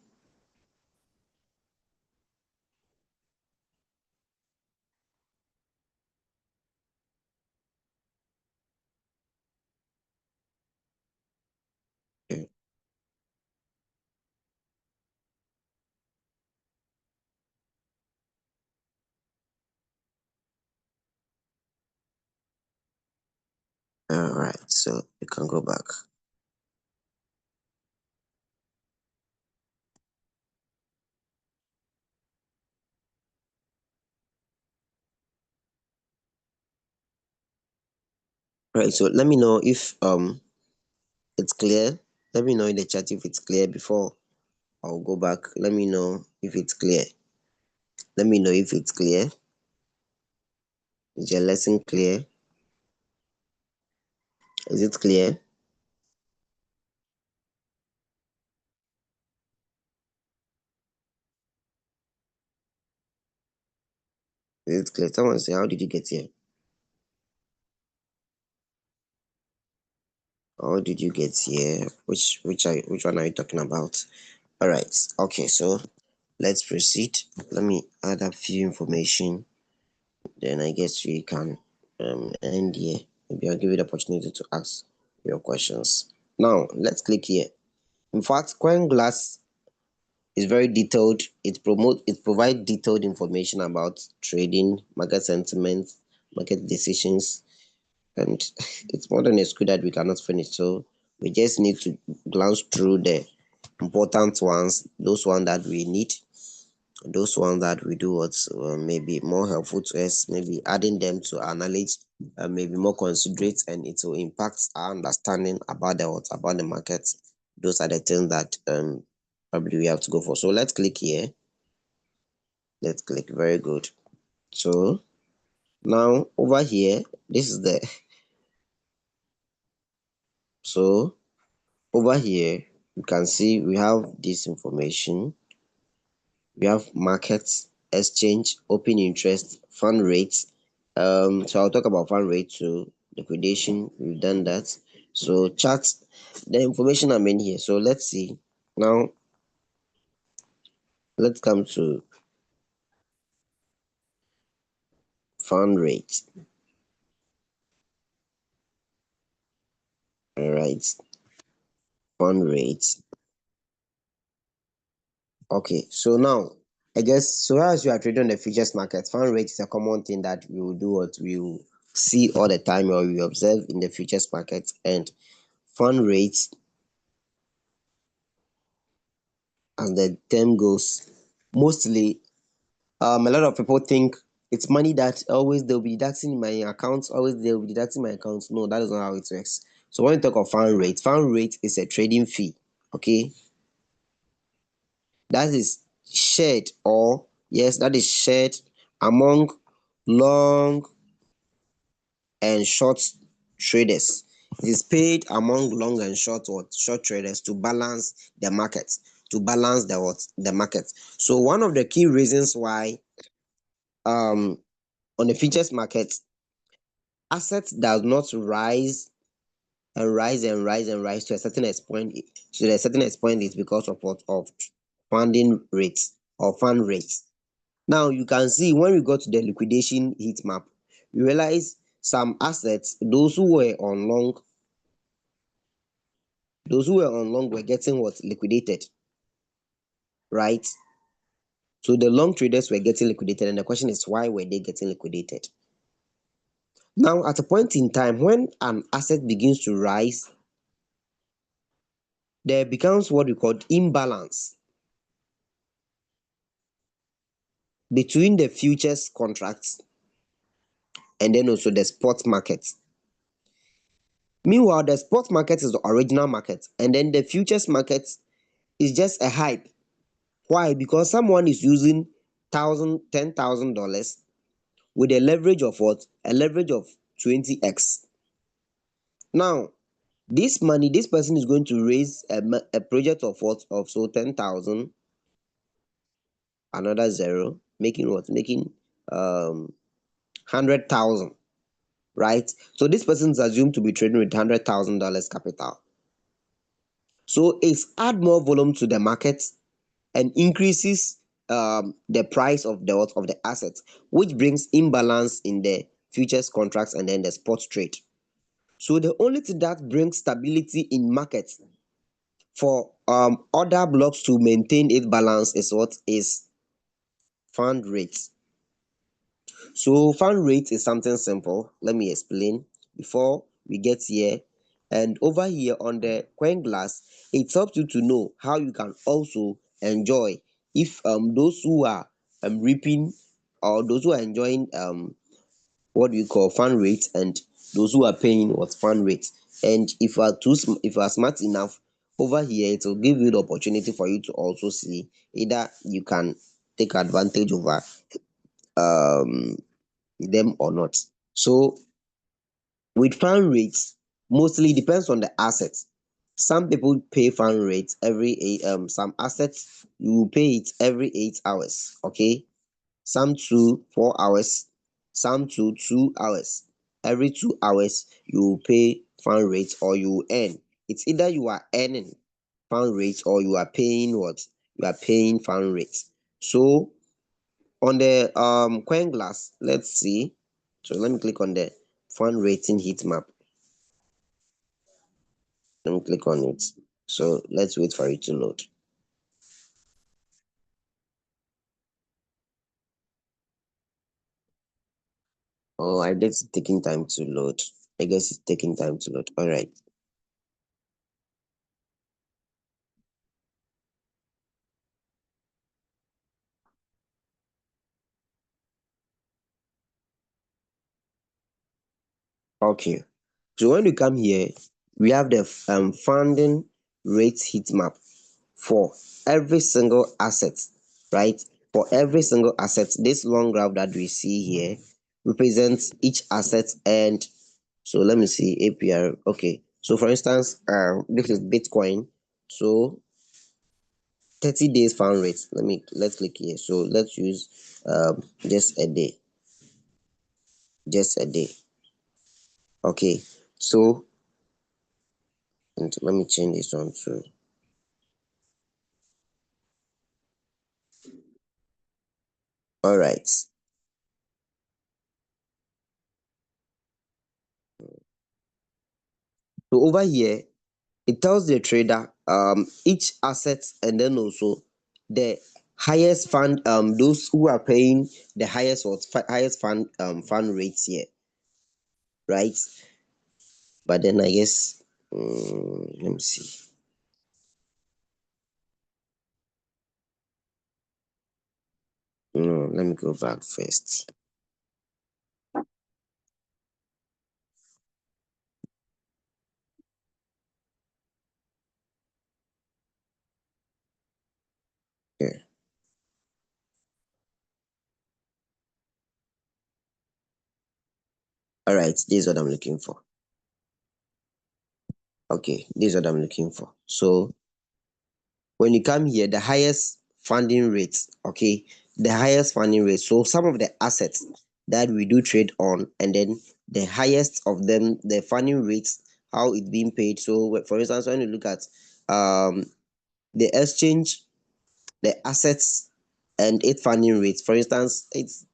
Okay. All right, so you can go back. All right, so let me know if it's clear. Let me know in the chat if it's clear before I'll go back. Let me know if it's clear. Let me know if it's clear. Is your lesson clear? Is it clear? Is it clear? Someone say, how did you get here? How did you get here? Which one are you talking about? All right. Okay, so let's proceed. Let me add a few information. Then I guess we can end here. Maybe I'll give you the opportunity to ask your questions. Now let's click here. In fact, CoinGlass is very detailed. It provides detailed information about trading, market sentiment, market decisions, and it's more than a school that we cannot finish. So we just need to glance through the important ones, those ones that we need, those ones that we do what maybe more helpful to us, maybe adding them to our knowledge, maybe more considerate, and it will impact our understanding about about the market. Those are the things that probably we have to go for. So let's click here. Let's click. Very good. So now over here, this is the so over here you can see we have this information. We have markets, exchange, open interest, fund rates. So I'll talk about fund rate to liquidation. We've done that. So charts, the information I'm in here. So let's see. Now let's come to fund rate. All right, fund rate. Okay, so now I guess so as you are trading on the futures market, fund rate is a common thing that we will do what we will see all the time or we observe in the futures market. And fund rate, as the term goes, mostly a lot of people think it's money that always they'll be deducting in my account, always they'll be deducting my account. No, that is not how it works. So when you talk of fund rate is a trading fee. Okay, that is shared, or yes, that is shared among long and short traders. It is paid among long and short traders to balance the market, to balance the market. So one of the key reasons why on the futures market assets does not rise and rise and rise and rise to a certain point, to a certain point is because of what? Of funding rates or fund rates. Now you can see when we go to the liquidation heat map, we realize some assets, those who were on long were getting what? Liquidated, right? So the long traders were getting liquidated, and the question is, why were they getting liquidated? Now, at a point in time when an asset begins to rise, there becomes what we call imbalance between the futures contracts and then also the spot market. Meanwhile, the spot market is the original market, and then the futures market is just a hype. Why? Because someone is using $10,000 with a leverage of what? A leverage of 20x. Now, this money, this person is going to raise a project of what? Of so 10,000, another zero, making what? Making 100,000, right? So this person is assumed to be trading with $100,000 capital. So it's add more volume to the market and increases the price of the assets, which brings imbalance in the futures contracts and then the spot trade. So the only thing that brings stability in markets for other blocks to maintain its balance is what is fund rates. So fund rate is something simple. Let me explain before we get here. And over here on the CoinGlass, it helps you to know how you can also enjoy if those who are reaping, or those who are enjoying what we call fund rate, and those who are paying what fund rate. And if if you are smart enough, over here it will give you the opportunity for you to also see either you can take advantage over um them or not. So with fund rates, mostly depends on the assets. Some people pay fund rates every eight, some assets you will pay it every 8 hours, okay? Some to 4 hours, some to 2 hours. Every 2 hours you will pay fund rates or you will earn. It's either you are earning fund rates or you are paying what? You are paying fund rates. So on the CoinGlass, let's see. So let me click on the fund rating heat map. Let me click on it. So let's wait for it to load. Oh, I guess it's taking time to load. I guess it's taking time to load. All right. Okay. So when you come here, we have the funding rate heat map for every single asset, right? For every single asset, this long graph that we see here represents each asset. And so let me see APR. Okay, so for instance, this is Bitcoin. So 30 days fund rate. Let's click here. So let's use just a day. Just a day. Okay, so and let me change this one to all right. So over here it tells the trader each asset and then also the highest fund, those who are paying the highest or highest fund rates here, right? But then I guess let me see. No, let me go back first. Okay. All right, this is what I'm looking for. Okay, this is what I'm looking for. So when you come here, the highest funding rates, okay, the highest funding rate. So some of the assets that we do trade on, and then the highest of them, the funding rates, how it's being paid. So for instance, when you look at the exchange, the assets and its funding rates, for instance, it's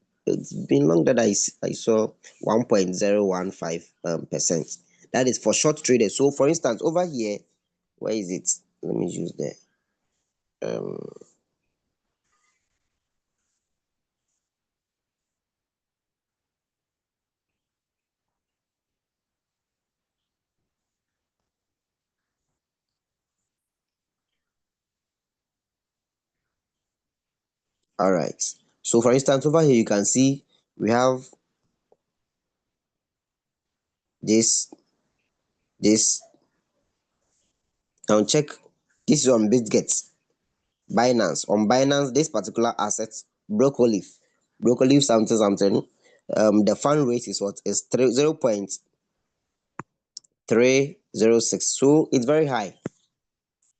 been long that I saw 1.015 percent. That is for short traders. So for instance, over here, where is it? Let me use the um All right. So for instance, over here you can see we have this. Now check, this is on Bitget, Binance. On Binance, this particular asset, broccoli something something. The fund rate is what is 0.306. So it's very high.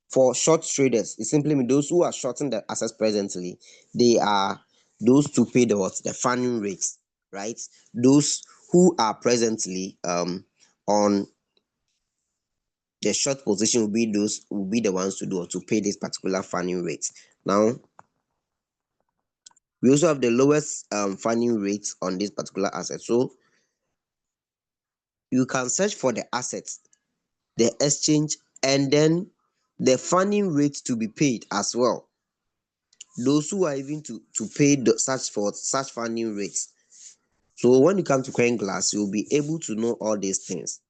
For short traders, it simply means those who are shorting the assets presently, they are those to pay the funding rates, right? Those who are presently on the short position will be the ones to do or to pay this particular funding rate. Now, we also have the lowest funding rate on this particular asset. So you can search for the assets, the exchange, and then the funding rate to be paid as well. Those who are even to pay such funding rates. So when you come to CoinGlass, you'll be able to know all these things.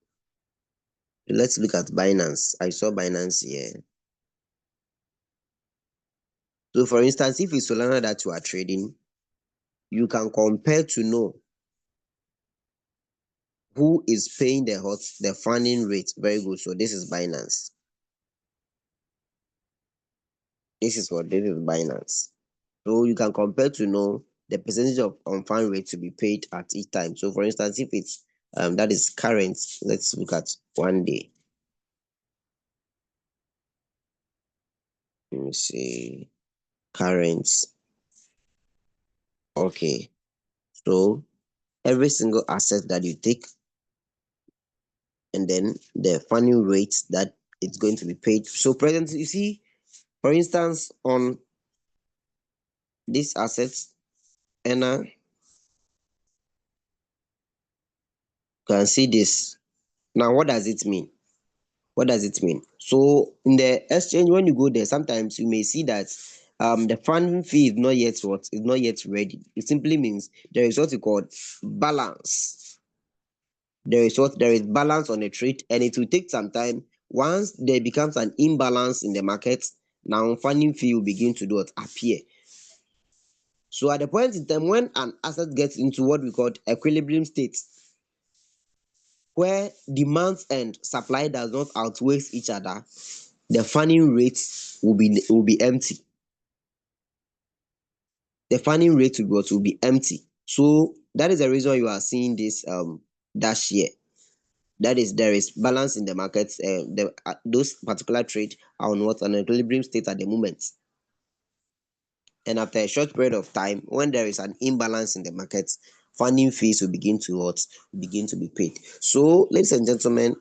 Let's look at Binance. I saw Binance here. So for instance, if it's Solana that you are trading, you can compare to know who is paying the funding rate. Very good. So this is Binance. This is Binance. So you can compare to know the percentage of on fund rate to be paid at each time. So for instance, if it's that is current, let's look at 1 day. Let me see. Current. Okay. So every single asset that you take, and then the funding rate that it's going to be paid. So presently, you see, for instance, on this asset, and you can see this. Now, what does it mean? What does it mean? So in the exchange, when you go there, sometimes you may see that the funding fee is not yet what is not yet ready. It simply means there is what you call balance. There is balance on a trade, and it will take some time. Once there becomes an imbalance in the market, now funding fee will begin to do what appear. So at the point in time when an asset gets into what we call equilibrium state, where demand and supply does not outweigh each other, the funding rate will be empty. The funding rate will be empty. So that is the reason you are seeing this dash here. That is, there is balance in the markets. Those particular trade are on what an equilibrium state at the moment. And after a short period of time, when there is an imbalance in the markets, funding fees will begin to be paid. So, ladies and gentlemen,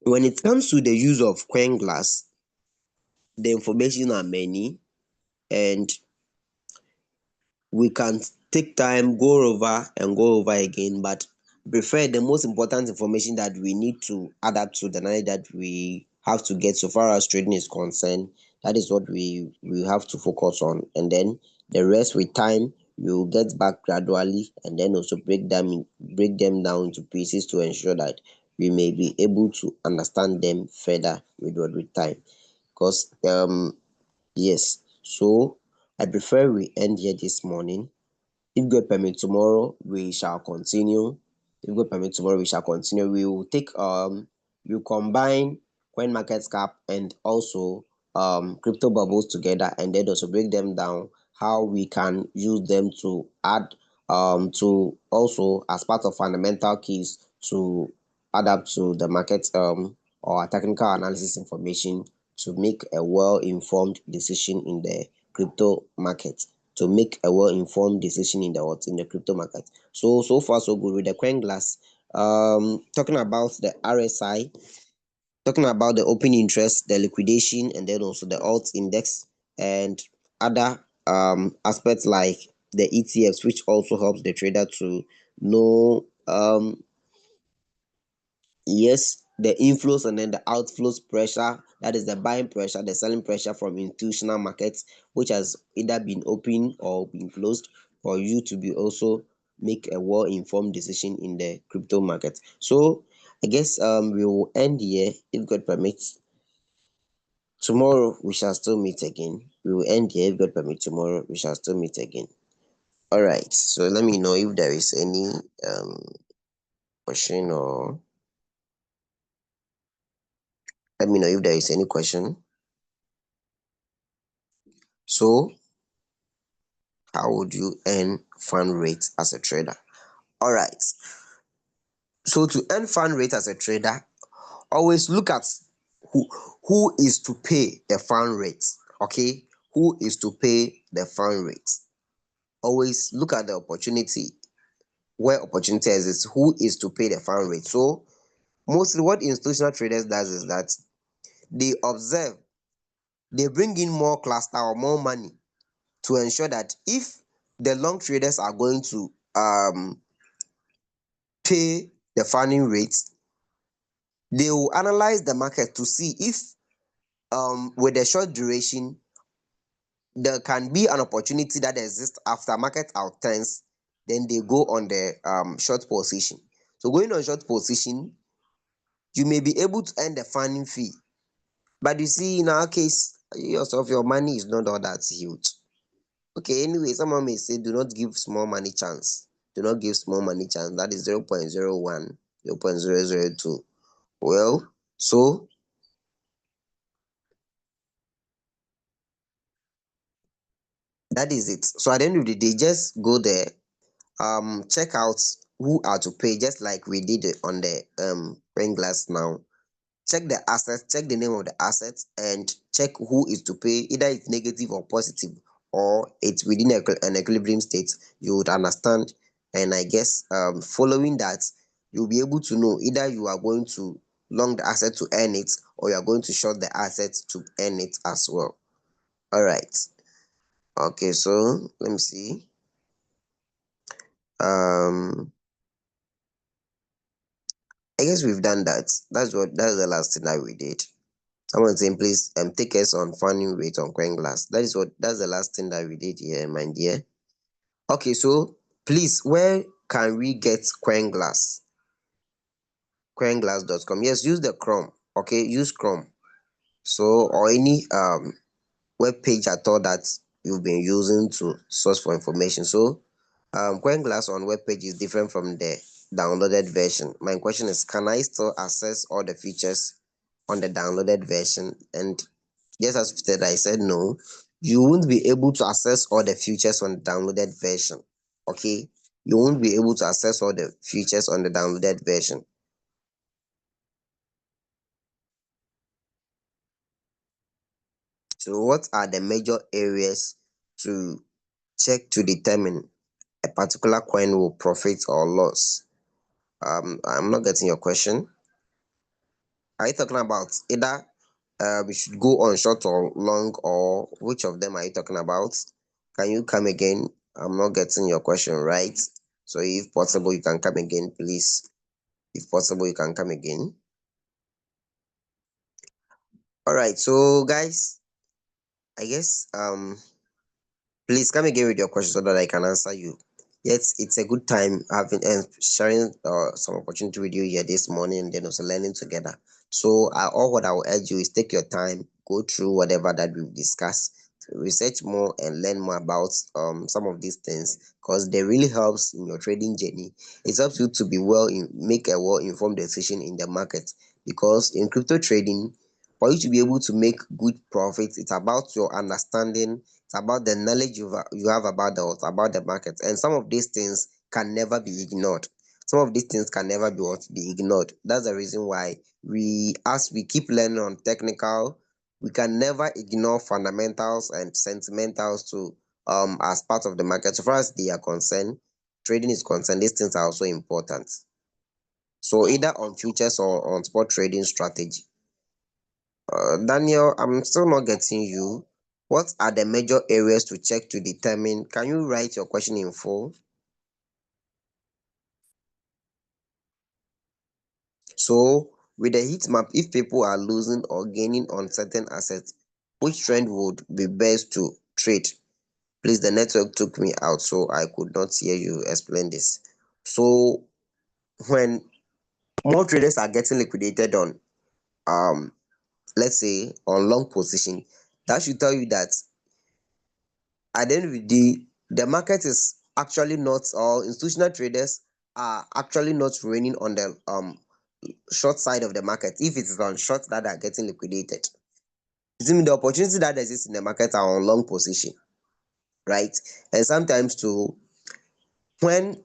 when it comes to the use of CoinGlass, the information are many, and we can take time, go over again, but prefer the most important information that we need to add up to the knowledge that we have to get so far as trading is concerned. That is what we have to focus on, and then the rest with time we will get back gradually, and then also break them down into pieces to ensure that we may be able to understand them further with time. Because yes, so I prefer we end here this morning. If God permit, tomorrow we shall continue. If God permit, tomorrow we shall continue. We will take we combine coin market cap and also crypto bubbles together, and then also break them down how we can use them to add to also as part of fundamental keys to add up to the market or technical analysis information to make a well-informed decision in the crypto market. To make a well-informed decision in the crypto market. So far so good with the CoinGlass. Talking about the RSI, talking about the open interest, the liquidation, and then also the alt index and other aspects like the ETFs, which also helps the trader to know yes, the inflows and then the outflows pressure, that is the buying pressure, the selling pressure from institutional markets, which has either been open or been closed, for you to be also make a well-informed decision in the crypto market. So I guess we will end here if God permits. Tomorrow we shall still meet again. We will end here. If God permit, tomorrow we shall still meet again. All right. So let me know if there is any question, or let me know if there is any question. So, how would you earn fund rate as a trader? All right. So to earn fund rate as a trader, always look at who who is to pay the fund rate. Okay, who is to pay the fund rate? Always look at the opportunity, where opportunity exists. Who is to pay the fund rate? So mostly what institutional traders does is that they observe, they bring in more cluster or more money to ensure that if the long traders are going to pay the funding rates, they will analyze the market to see if with a short duration there can be an opportunity that exists after market outturns. Then they go on the short position. So going on short position, you may be able to earn the funding fee, but you see, in our case, yourself, your money is not all that huge. Okay, anyway, someone may say do not give small money chance. Do not give small money chance. That is 0.01, 0.002. Well, so that is it. So at the end of the day, just go there, check out who are to pay, just like we did it on the CoinGlass now. Check the assets, check the name of the assets, and check who is to pay. Either it's negative or positive, or it's within an equilibrium state. You would understand, and I guess following that, you'll be able to know either you are going to long the asset to earn it, or you are going to short the asset to earn it as well. All right. Okay, so let me see. Um, I guess we've done that. That's the last thing that we did. Someone saying, please take us on funding rate on CoinGlass. That's the last thing that we did here, my dear. Okay, so please, where can we get CoinGlass? CoinGlass.com. Yes, use the Chrome. Okay, use Chrome. So, or any web page at all that you've been using to source for information. So CoinGlass on web page is different from the downloaded version. My question is, can I still access all the features on the downloaded version? And just as I said no, you won't be able to access all the features on the downloaded version. Okay, you won't be able to access all the features on the downloaded version. So what are the major areas to check to determine a particular coin will profit or loss? I'm not getting your question. Are you talking about either we should go on short or long, or which of them are you talking about? Can you come again? I'm not getting your question right. So if possible, you can come again, please. If possible, you can come again. All right. So guys, I guess please come again with your question so that I can answer you. Yes, it's a good time having and sharing some opportunity with you here this morning, and then also learning together. So, all what I will urge you is take your time, go through whatever that we've discussed, research more and learn more about some of these things, because they really helps in your trading journey. It helps you to be make a well informed decision in the market, because in crypto trading, for you to be able to make good profits, it's about your understanding, it's about the knowledge you have about the market, and some of these things can never be ignored. Some of these things can never be ignored. That's the reason why as we keep learning on technical, we can never ignore fundamentals and sentimentals to as part of the market. So far as they are concerned, trading is concerned, these things are also important. So either on futures or on spot trading strategy. Daniel, I'm still not getting you. What are the major areas to check to determine? Can you write your question in full? So, with the heat map, if people are losing or gaining on certain assets, which trend would be best to trade? Please, the network took me out, so I could not hear you explain this. So, when more traders are getting liquidated on let's say on long position, that should tell you that at the end of the day, the market is actually not, or institutional traders are actually not raining on the short side of the market. If it is on short that are getting liquidated, it means the opportunity that exists in the market are on long position, right? And sometimes too, when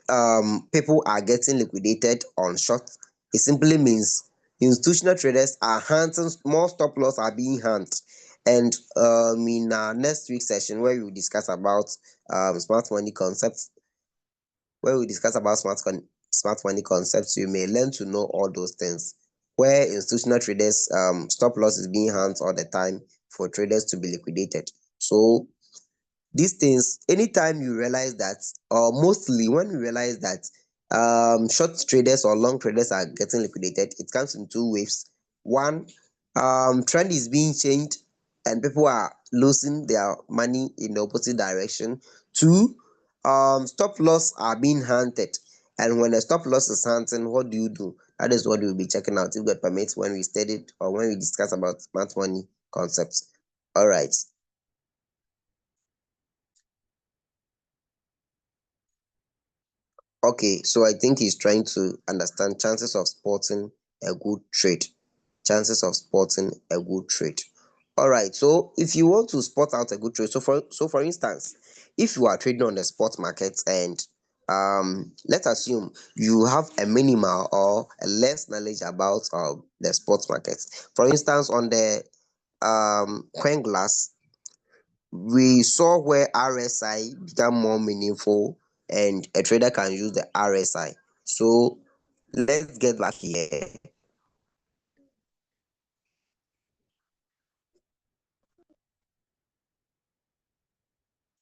people are getting liquidated on short, it simply means institutional traders are hunting, more stop loss are being hunted. And in our next week session, where we will discuss about smart money concepts, smart money concepts, you may learn to know all those things. Where institutional traders stop loss is being hunted all the time for traders to be liquidated. So these things, anytime you realize that, or mostly when you realize that short traders or long traders are getting liquidated, it comes in two waves. One, trend is being changed and people are losing their money in the opposite direction. Two, stop loss are being hunted, and when a stop loss is hunting, what do you do? That is what we'll be checking out, if God permits, when we study or when we discuss about smart money concepts. All right. Okay, so I think he's trying to understand chances of spotting a good trade. Chances of spotting a good trade. All right, so if you want to spot out a good trade, so for instance, if you are trading on the spot market and let's assume you have a minimal or a less knowledge about the spot market. For instance, on the CoinGlass, we saw where RSI become more meaningful and a trader can use the RSI. So let's get back here.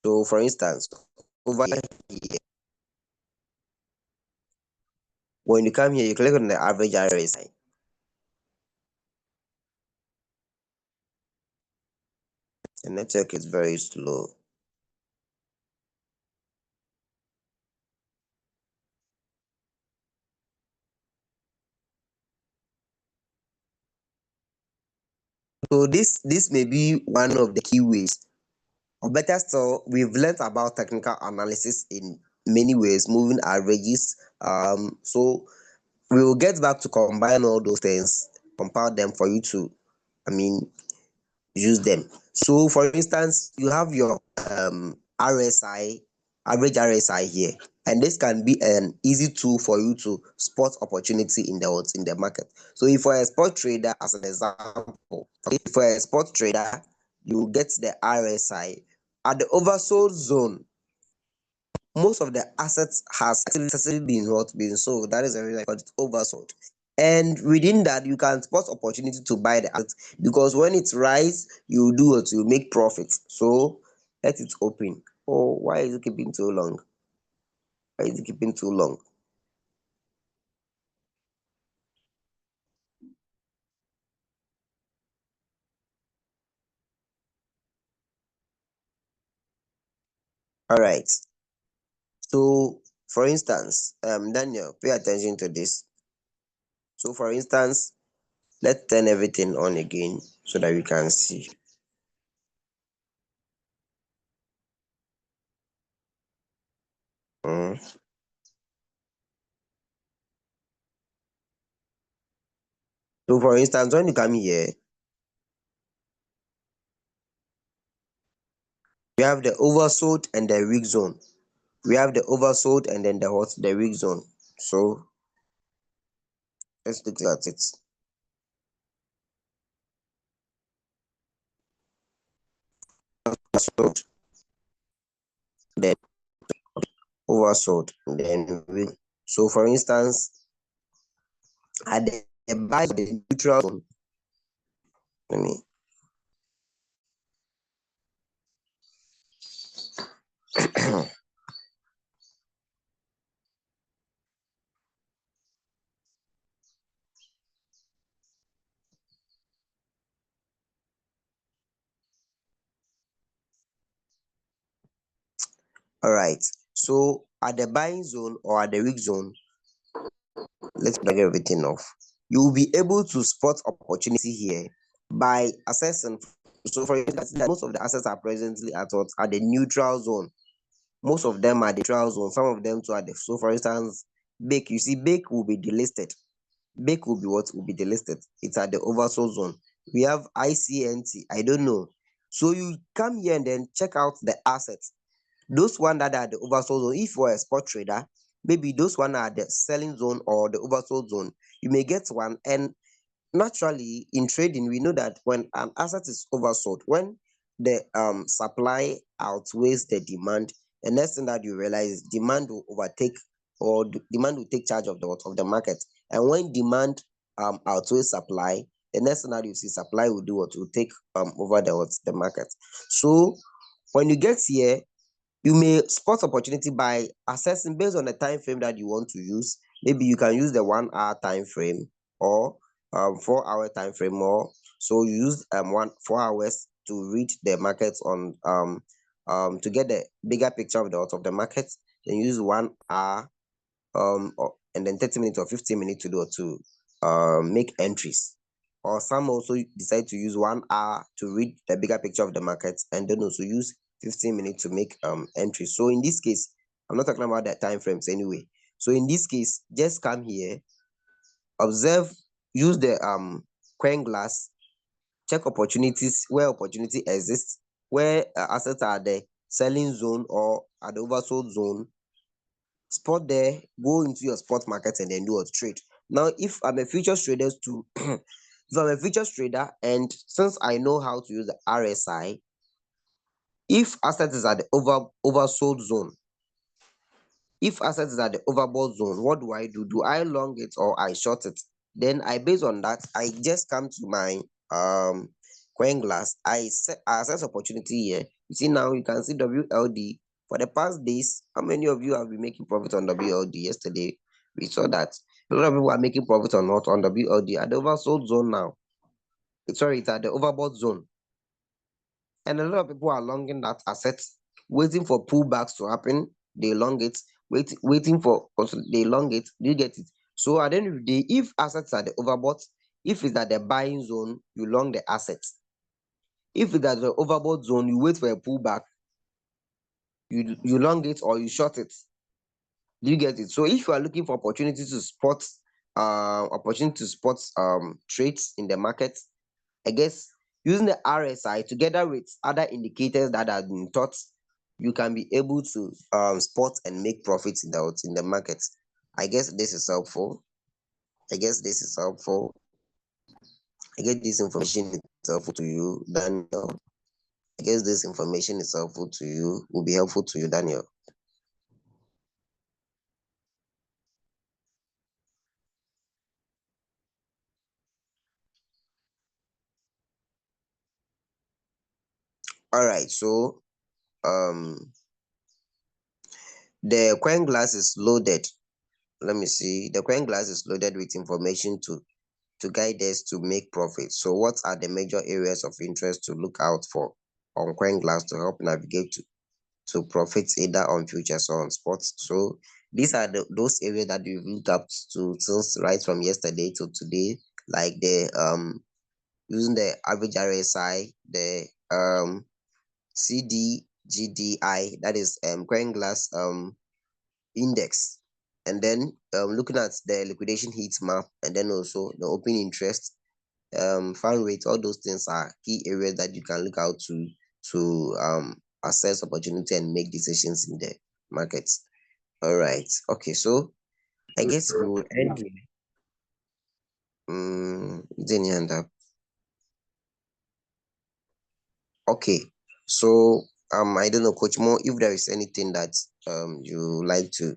So for instance, over here, when you come here, you click on the average RSI. The network is very slow. So this may be one of the key ways. Or better still, we've learned about technical analysis in many ways, moving averages. So we will get back to combine all those things, compile them for you to, I mean, use them. So for instance, you have your RSI, average RSI here, and this can be an easy tool for you to spot opportunity in the market. So if for a spot trader, as an example, if for a spot trader, you get the RSI at the oversold zone. Most of the assets has actually been what been sold. That is the reason I call it oversold. And within that, you can spot opportunity to buy the asset, because when it rise, you do what, you make profit. So let it open. Oh, why is it keeping too long? Why is it keeping too long? All right. So for instance, Daniel, pay attention to this. So for instance, let's turn everything on again so that we can see. Mm. So for instance, when you come here, we have the oversold and the weak zone. We have the oversold and then the weak zone. So let's look at it. Oversold, then oversold, then weak. So for instance, at the buy the neutral zone, let me all right. So at the buying zone or at the weak zone, let's bring everything off. You will be able to spot opportunity here by assessing. So for instance, most of the assets are presently at what, at the neutral zone. Most of them are the neutral zone. Some of them too are the. So for instance, Bake, you see, Bake will be delisted. Bake will be what, will be delisted. It's at the oversold zone. We have ICNT. I don't know. So you come here and then check out the assets. Those one that are the oversold zone. If you're a spot trader, maybe those one are the selling zone or the oversold zone. You may get one. And naturally, in trading, we know that when an asset is oversold, when the supply outweighs the demand, the next thing that you realize is demand will overtake, or demand will take charge of the market. And when demand outweighs supply, the next thing that you see, supply will do what, will take over the market. So when you get here, you may spot opportunity by assessing based on the time frame that you want to use. Maybe you can use the 1 hour time frame, or 4 hour time frame, or so you use 4 hours to read the markets on to get the bigger picture of the market. Then use 1 hour and then 30 minutes or 15 minutes to make entries. Or some also decide to use 1 hour to read the bigger picture of the market, and then also use 15 minutes to make entries. So in this case, I'm not talking about the time frames anyway. So in this case, just come here, observe, use the CoinGlass, check opportunities where opportunity exists, where assets are the selling zone or at the oversold zone. Spot there, go into your spot market and then do a trade. Now, if I'm a futures trader too, if I'm a futures trader, and since I know how to use the RSI, if asset is at the oversold zone, if asset is at the overbought zone, what do I do? Do I long it or I short it? Then I, based on that, I just come to my CoinGlass. I assess opportunity here. You see, now you can see WLD. For the past days, how many of you have been making profit on WLD? Yesterday, we saw that a lot of people are making profit on what, on WLD at the oversold zone now. Sorry, it's at the overbought zone. And a lot of people are longing that asset, waiting for pullbacks to happen. They long it, waiting for, they long it. Do you get it? So at the end of the day, if assets are the overbought, if it's at the buying zone, you long the assets. If it's at the overbought zone, you wait for a pullback, you long it or you short it. Do you get it? So if you are looking for opportunity to spot trades in the market, I guess using the RSI together with other indicators that have been taught, you can be able to spot and make profits in the market. I guess this is helpful. I guess this is helpful. I guess this information is helpful to you, Daniel. I guess this information is helpful to you, will be helpful to you, Daniel. All right, so the CoinGlass is loaded. Let me see. The CoinGlass is loaded with information to guide us to make profit. So what are the major areas of interest to look out for on CoinGlass to help navigate to profits either on futures or on spots? So these are those areas that we've looked up to since right from yesterday to today, like the using the average RSI, the CDGDI, that is CoinGlass index, and then looking at the liquidation heat map, and then also the open interest, fan rate. All those things are key areas that you can look out to assess opportunity and make decisions in the markets. All right, okay, so I guess we will end here. Is there any hand up? Okay, so I don't know, Coach Mo, if there is anything that you like to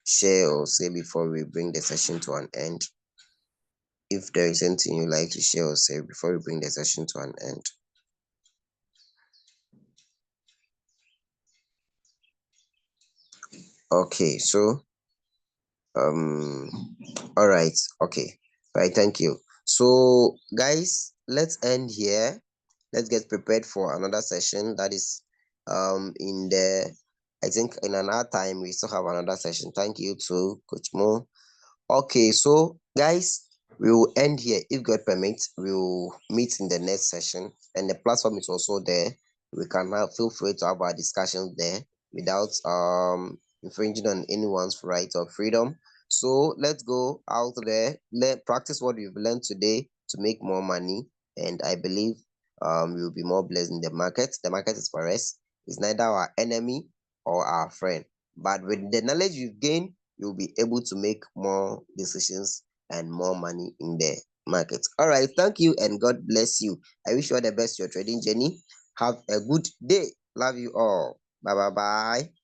share or say before we bring the session to an end. If there is anything you like to share or say before we bring the session to an end. Okay, so all right, okay, all right, thank you. So guys, let's end here. Let's get prepared for another session that is in the, I think in an hour time we still have another session. Thank you to Coach Mo. Okay, so guys, We will end here. If God permits, we will meet in the next session. And the platform is also there. We can have feel free to have our discussions there without infringing on anyone's right or freedom. So let's go out there, practice what we've learned today to make more money. And I believe we will be more blessed in the market. The market is for us. It's neither our enemy or our friend. But with the knowledge you've gained, you'll be able to make more decisions and more money in the market. All right, thank you and God bless you. I wish you all the best your trading journey. Have a good day. Love you all. Bye bye bye.